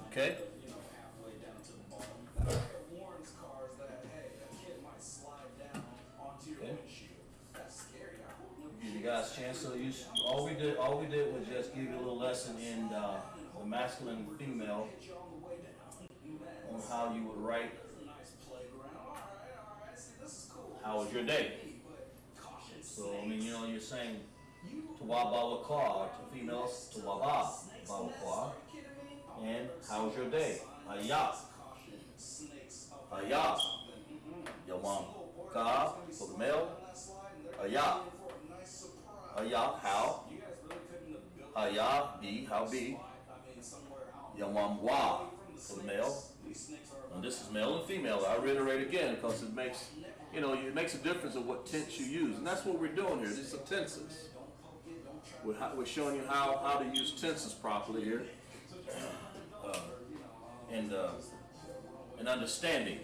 A: Okay? Give you guys a chance. So all we did was just give you a little lesson in the masculine and female on how you would write. How was your day? So I mean, you're saying Tawabawakwa to females, Tawabawakwa, and how was your day? Ayah, Yawam Ka for the male. Ayah, how? Ayah, be, how be? Yawam Wa for the male. And this is male and female. I reiterate again because it makes, it makes a difference of what tense you use. And that's what we're doing here. These are tenses. We're showing you how to use tenses properly here. And understanding.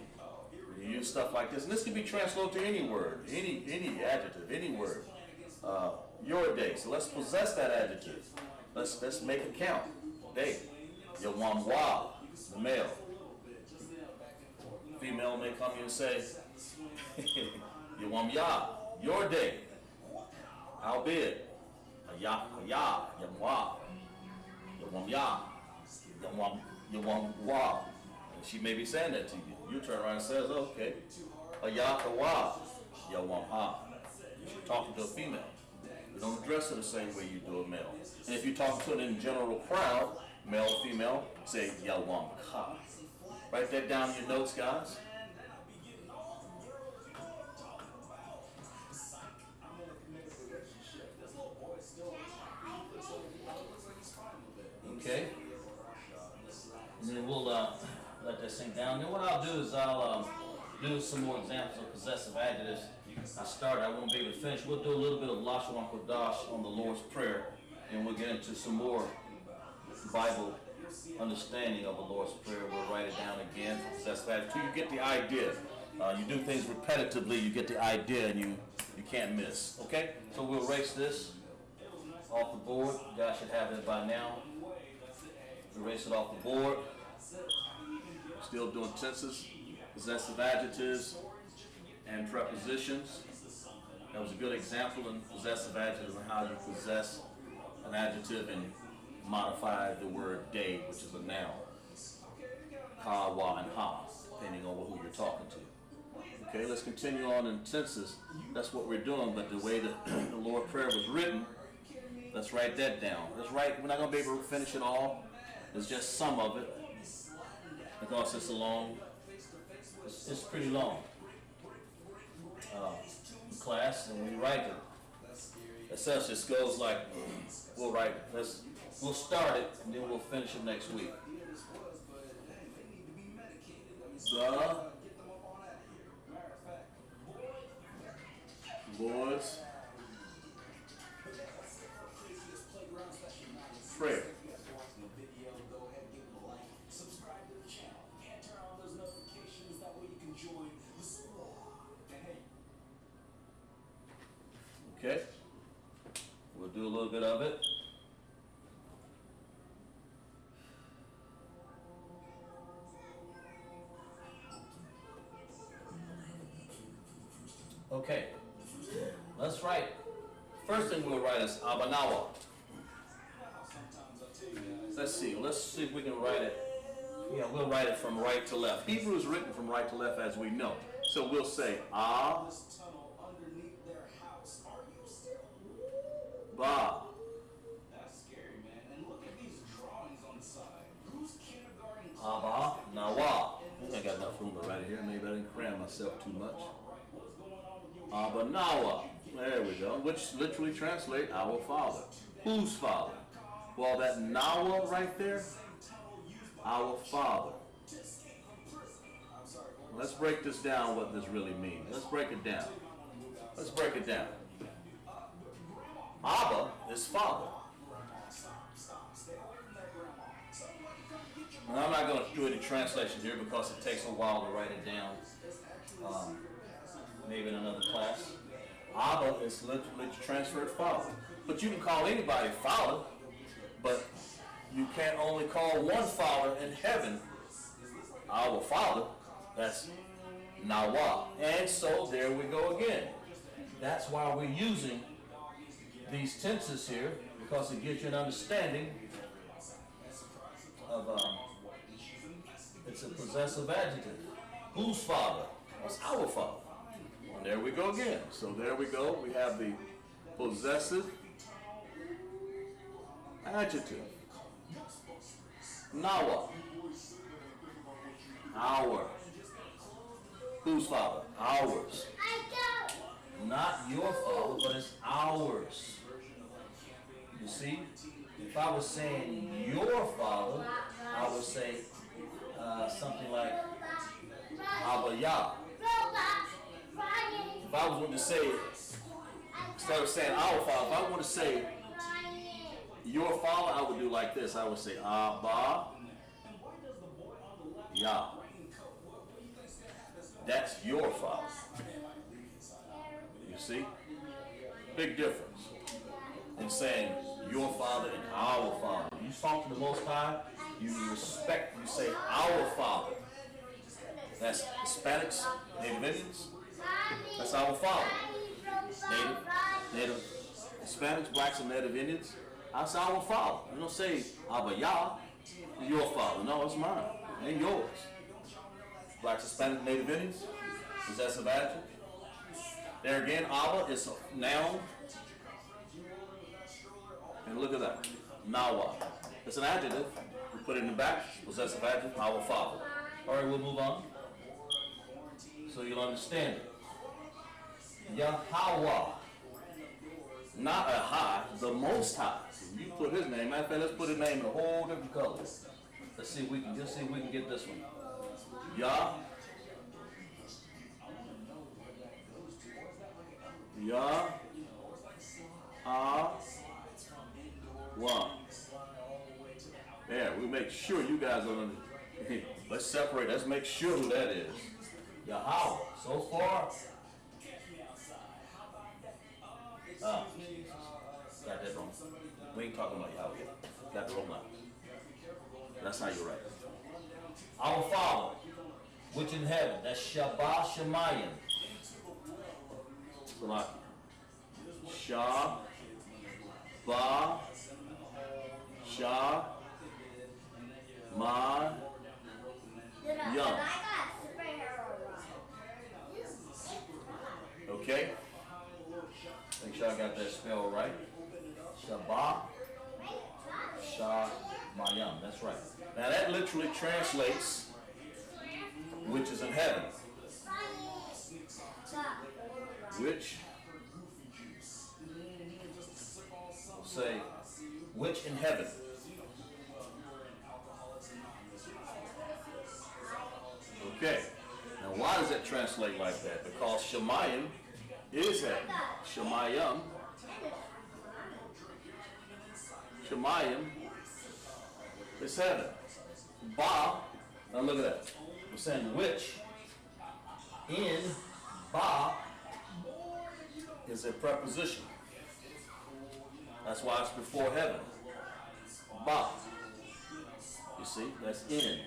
A: You use stuff like this, and this can be translated to any word, any adjective, any word. Your day. So let's possess that adjective. Let's make it count. Day. Yawamwa, the male. Female may come here and say, Yawamya, your day. Albeit, yamwa, yawamya, yawamwa. And she may be saying that to you. You turn around and says, okay, ayakawa, yawamha. You're talking to a female. You don't address her the same way you do a male. And if you talk to it in general crowd, male or female, say yawamka. Write that down in your notes, guys. Okay. And then we'll let that sink down. Then what I'll do is I'll do some more examples of possessive adjectives. I won't be able to finish. We'll do a little bit of LASHAWAN QADASH on the Lord's Prayer, and we'll get into some more Bible understanding of the Lord's Prayer. We'll write it down again. Possessive adjective. You get the idea. You do things repetitively, you get the idea, and you can't miss. Okay? So we'll erase this off the board. You guys should have it by now. Erase it off the board. Still doing tenses, possessive adjectives, and prepositions. That was a good example in possessive adjectives and how you possess an adjective and modify the word day, which is a noun. Ka, wa, and ha, depending on who you're talking to. Okay, let's continue on in tenses. That's what we're doing, but the way the Lord's Prayer was written, let's write that down. We're not going to be able to finish it all. It's just some of it, because it's it's pretty long class, and we write it. As such, it goes like, we'll start it, and then we'll finish it next week. The Lord's Prayer. Okay, we'll do a little bit of it. Okay, let's write. First thing we'll write is abanawa. Let's see if we can write it. Yeah, we'll write it from right to left. Hebrew is written from right to left, as we know. So we'll say ba.
B: That's scary, man. And look at these drawings on the side. Who's kindergarten?
A: Aba nawa. I think I got enough room to write it here. Maybe I didn't cram myself too much. Aba nawa. There we go. Which literally translates our Father. Whose Father? Well, that nawa right there, our Father. Let's break this down, what this really means. Let's break it down. Abba is Father. And I'm not going to do any translation here because it takes a while to write it down. Maybe in another class. Abba is literally transferred Father. But you can call anybody Father, but you can't only call one Father in heaven our Father. That's Nawa. And so there we go again. That's why we're using these tenses here, because it gives you an understanding of it's a possessive adjective. Whose Father? That's our Father. And there we go again. So there we go. We have the possessive adjective. Nawa. Our. Whose Father? Ours. Not your Father, but it's ours. You see? If I was saying your Father, I would say something like Abba Yah. If I was going to say, instead of saying our Father, if I want to say your Father, I would do like this. I would say Abba Yah. That's That's your Father. You see? Big difference in saying your Father and our Father. You talk to the Most High, you respect, you say our Father. That's Hispanics, Native Indians. That's our Father. Native Hispanics, blacks, and Native Indians. That's our Father. You don't say Abba Yah, your Father. No, it's mine and yours. Blacks, Hispanics, Native Indians, possessive adjective. There again, Abba is a noun. And look at that. Nawa. It's an adjective. We put it in the back. Possessive adjective. Our Father. All right, we'll move on. So you'll understand it. Yahweh. Not a high, the Most High. You put his name. Matter of fact, let's put his name in a whole different color. Let's see if we can get this one. Yah. Yah. Wow. There, we make sure you guys are under. Let's separate. Let's make sure who that is. Yahweh. So far. Got that wrong. We ain't talking about Yahweh. Got the wrong line. That's how you're right. Our Father, which in heaven. That's Shabbat Shemayim. Shah, Ba, Shah, Ma, Yum. Okay? Make sure I got that spell right. Shabbat, Shah, Mayam. That's right. Now that literally translates, which is in heaven. Which, say, which in heaven. Okay. Now why does that translate like that? Because Shemayim is heaven. Shemayim. Shemayim is heaven. Ba, now look at that. We're saying which in Ba is a preposition. That's why it's before heaven. Ba. You see, that's in.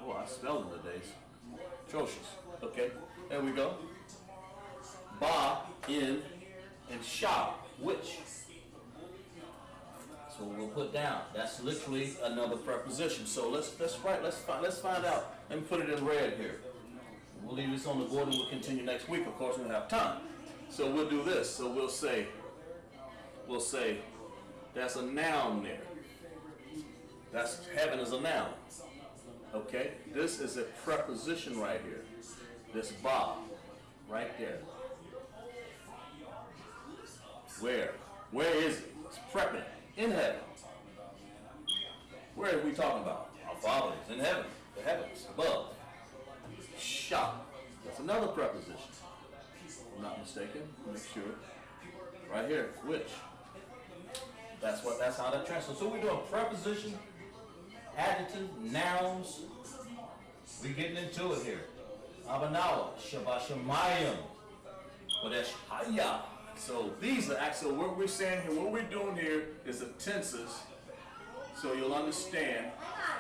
A: Oh, I spelled it today. Atrocious. Okay, there we go. Ba, in, and Sha, which. So we'll put down. That's literally another preposition. So let's find out. Let me put it in red here. We'll leave this on the board and we'll continue next week. Of course, we'll have time. So we'll do this. So we'll say that's a noun there. That's heaven is a noun. Okay? This is a preposition right here. This ba, right there. Where? Where is it? It's prepping. In heaven. Where are we talking about? Our Father is in heaven. The heavens, above. Sha. That's another preposition. If I'm not mistaken. Make sure. Right here. Which. That's how that translates. So we're doing preposition, adjective, nouns. We're getting into it here. Abanawa, Shabbat Shemayim. Kodesh Haya. So these are actually what we're saying here. What we're doing here is the tenses, so you'll understand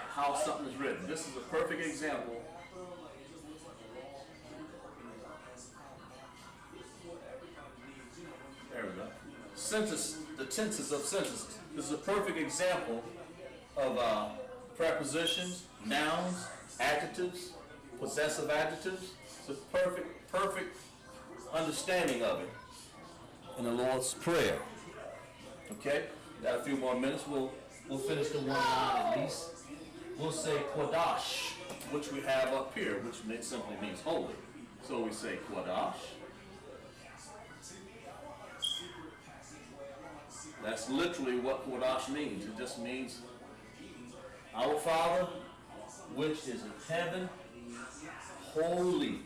A: how something is written. This is a perfect example. There we go. Sentence, the tenses of sentences. This is a perfect example of prepositions, nouns, adjectives, possessive adjectives. It's a perfect understanding of it in the Lord's Prayer. Okay? Got a few more minutes. We'll finish the one line at least. We'll say QADASH, which we have up here, which simply means holy. So we say QADASH. That's literally what QADASH means. It just means our Father, which is in heaven, holy.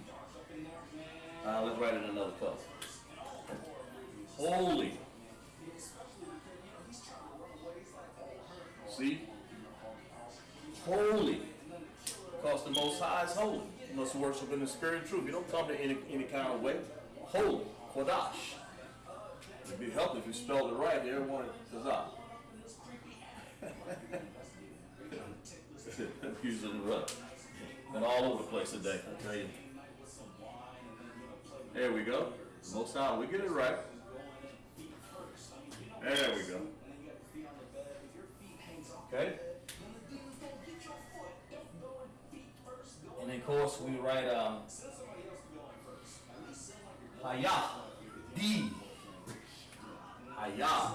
A: Let's write it in another color. Holy. See? Holy. Because the Most High is holy. You must worship in the spirit and truth. You don't come to any kind of way. Holy, QADASH. It'd be helpful if you spelled it right. Everyone is out. Using the rut. Been all over the place today, I tell you. There we go. Most High, we get it right. There we go. Okay. And then, of course, we write Haya, D, Haya,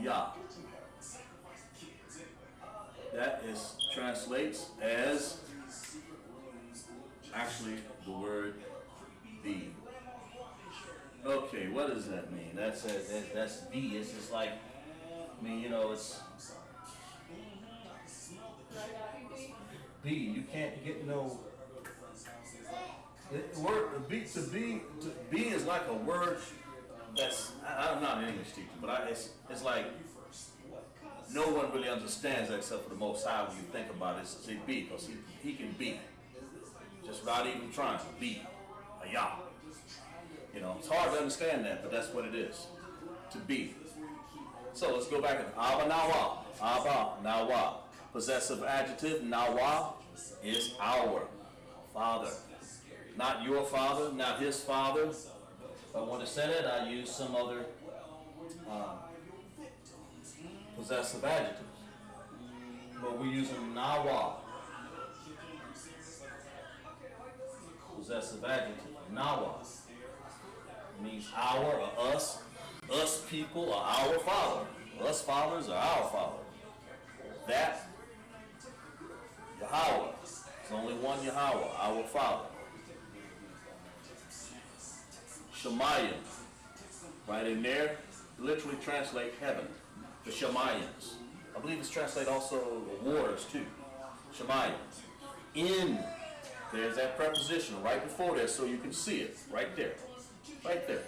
A: Ya. That translates as actually the word be. Okay, what does that mean? That's be. It's just like, I mean, you know, it's be. You can't get no. The word to be is like a word that's. I'm not an English teacher, but it's like no one really understands that except for the Most High when you think about it. Say be, because he can be just without even trying to be a Yah. You know, it's hard to understand that, but that's what it is, to be. So let's go back and Abba Nawa. Abba Nawa. Possessive adjective Nawa is our Father. Not your father, not his father. If I want to say that, I use some other possessive adjectives. But we're using Nawa. Possessive adjective. Nawa. Means our or us. Us people are our Father. Us fathers are our Father. That Yahweh. There's only one Yahweh, our Father. Shemayim. Right in there, literally translate heaven. The Shemayim's. I believe it's translate also waters too. Shemayim. In. There's that preposition right before there so you can see it. Right there. Right there.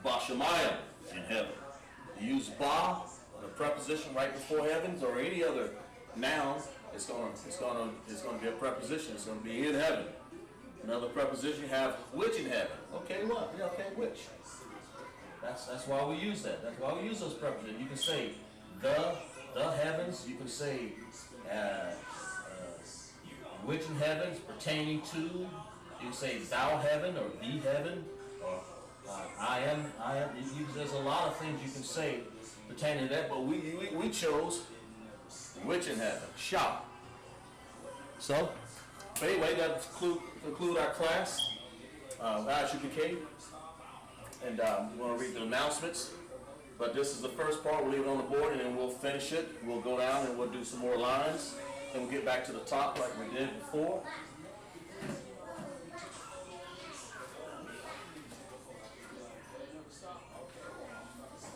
A: Bashamayim in heaven. You use ba, the preposition right before heavens, or any other noun, it's gonna be a preposition. It's gonna be in heaven. Another preposition you have which in heaven. Okay, what? Yeah, okay, which. That's why we use that. That's why we use those prepositions. You can say the heavens. You can say which in heavens pertaining to. You can say thou heaven or the heaven or I am. There's a lot of things you can say pertaining to that, but we chose which in heaven. Shah. So, anyway, that conclude our class. LASHAWAN. And we want to read the announcements. But this is the first part. We'll leave it on the board and then we'll finish it. We'll go down and we'll do some more lines. And we'll get back to the top like we did before.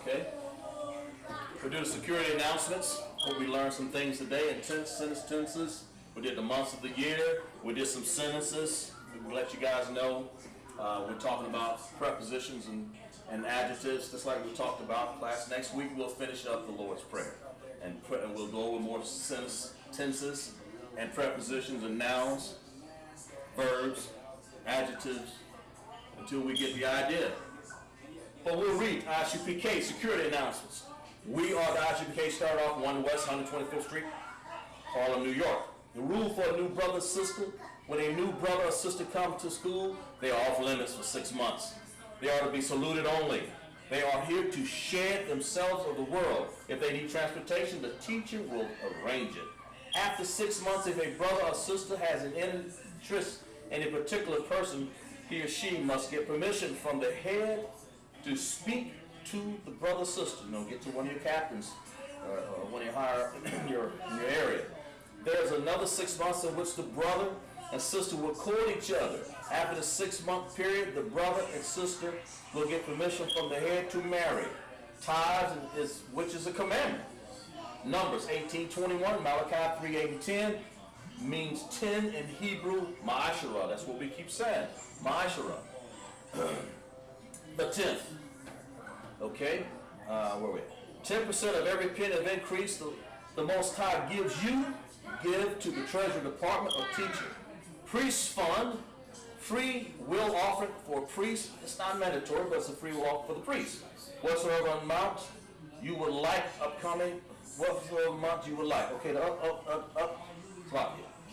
A: Okay. We'll do the security announcements. Hope we learned some things today in tenses. We did the months of the year. We did some sentences. We'll let you guys know. We're talking about prepositions and adjectives, just like we talked about in class. Next week we'll finish up the Lord's Prayer. And we'll go over more tenses and prepositions and nouns, verbs, adjectives, until we get the idea. But we'll read ISUPK security announcements. We are the ISUPK, start off 1 West 125th Street, Harlem, New York. The rule for a new brother or sister: when a new brother or sister comes to school, they are off limits for 6 months. They are to be saluted only. They are here to shed themselves of the world. If they need transportation, the teacher will arrange it. After 6 months, if a brother or sister has an interest in a particular person, he or she must get permission from the head to speak to the brother or sister. You know, get to one of your captains or one of your higher in your area. There's another 6 months in which the brother and sister will court each other. After the 6 month period, the brother and sister will get permission from the head to marry. Tithes which is a commandment. Numbers 18:21, Malachi 3:8-10 means 10 in Hebrew, ma'ashara. That's what we keep saying, ma'ashara. The 10th. Okay, where are we? 10% of every penny of increase the Most High gives you, give to the Treasury Department or teacher. Priest fund, free will offering for priests. It's not mandatory, but it's a free will offer for the priest. Whatsoever amount you would like upcoming, whatsoever amount you would like. Okay, the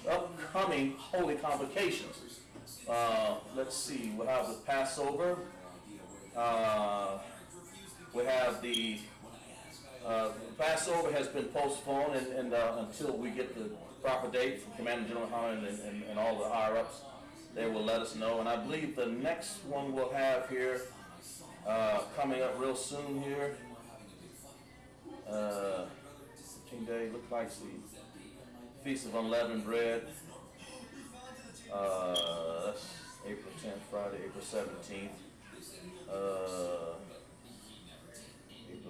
A: upcoming holy convocations. Let's see, we'll have the Passover. We have the Passover has been postponed and until we get the proper date from Commander General Holland and all the higher-ups. They will let us know. And I believe the next one we'll have here coming up real soon here. 15 days, looks like the Feast of Unleavened Bread. That's April 10th, Friday, April 17th.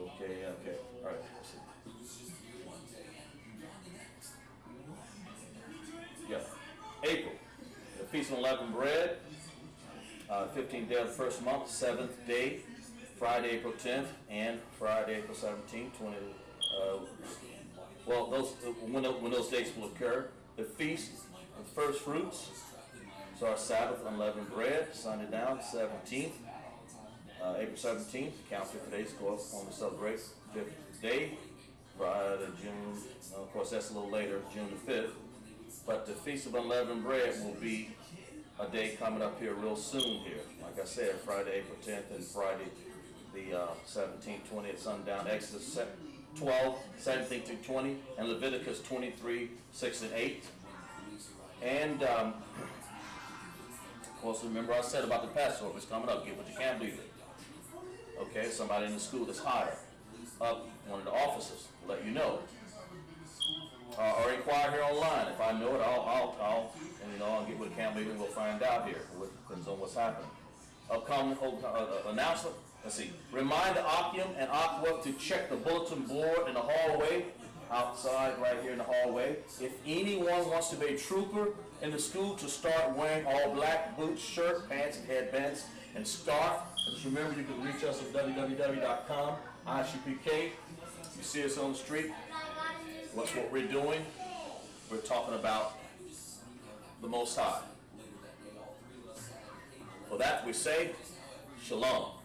A: Okay, all right. Yeah, April, the Feast of Unleavened Bread, 15th day of the first month, 7th day, Friday, April 10th, and Friday, April 17th, 20. Well, when those dates will occur. The Feast of First Fruits, so our Sabbath, unleavened bread, Sunday down, 17th. April 17th, count 50 days, go up on to celebrate 5th day, Friday, June, of course that's a little later, June the 5th, but the Feast of Unleavened Bread will be a day coming up here real soon here. Like I said, Friday, April 10th, and Friday, the 17th, 20th, sundown, Exodus 12, 17 to 20, and Leviticus 23, 6 and 8. And, of course, remember I said about the Passover, it's coming up, get what you can't believe it. Okay, somebody in the school that's higher up, one of the officers will let you know. Or inquire here online. If I know it, I'll get with the camp meeting. We'll find out here. It depends on what's happening. Upcoming announcement. Let's see. Remind the Akim and Aqua to check the bulletin board in the hallway, outside right here in the hallway. If anyone wants to be a trooper in the school, to start wearing all black boots, shirt, pants, and headbands, and scarf. Just remember, you can reach us at www.com, ICPK. You see us on the street. What's what we're doing? We're talking about the Most High. For that we say, Shalom.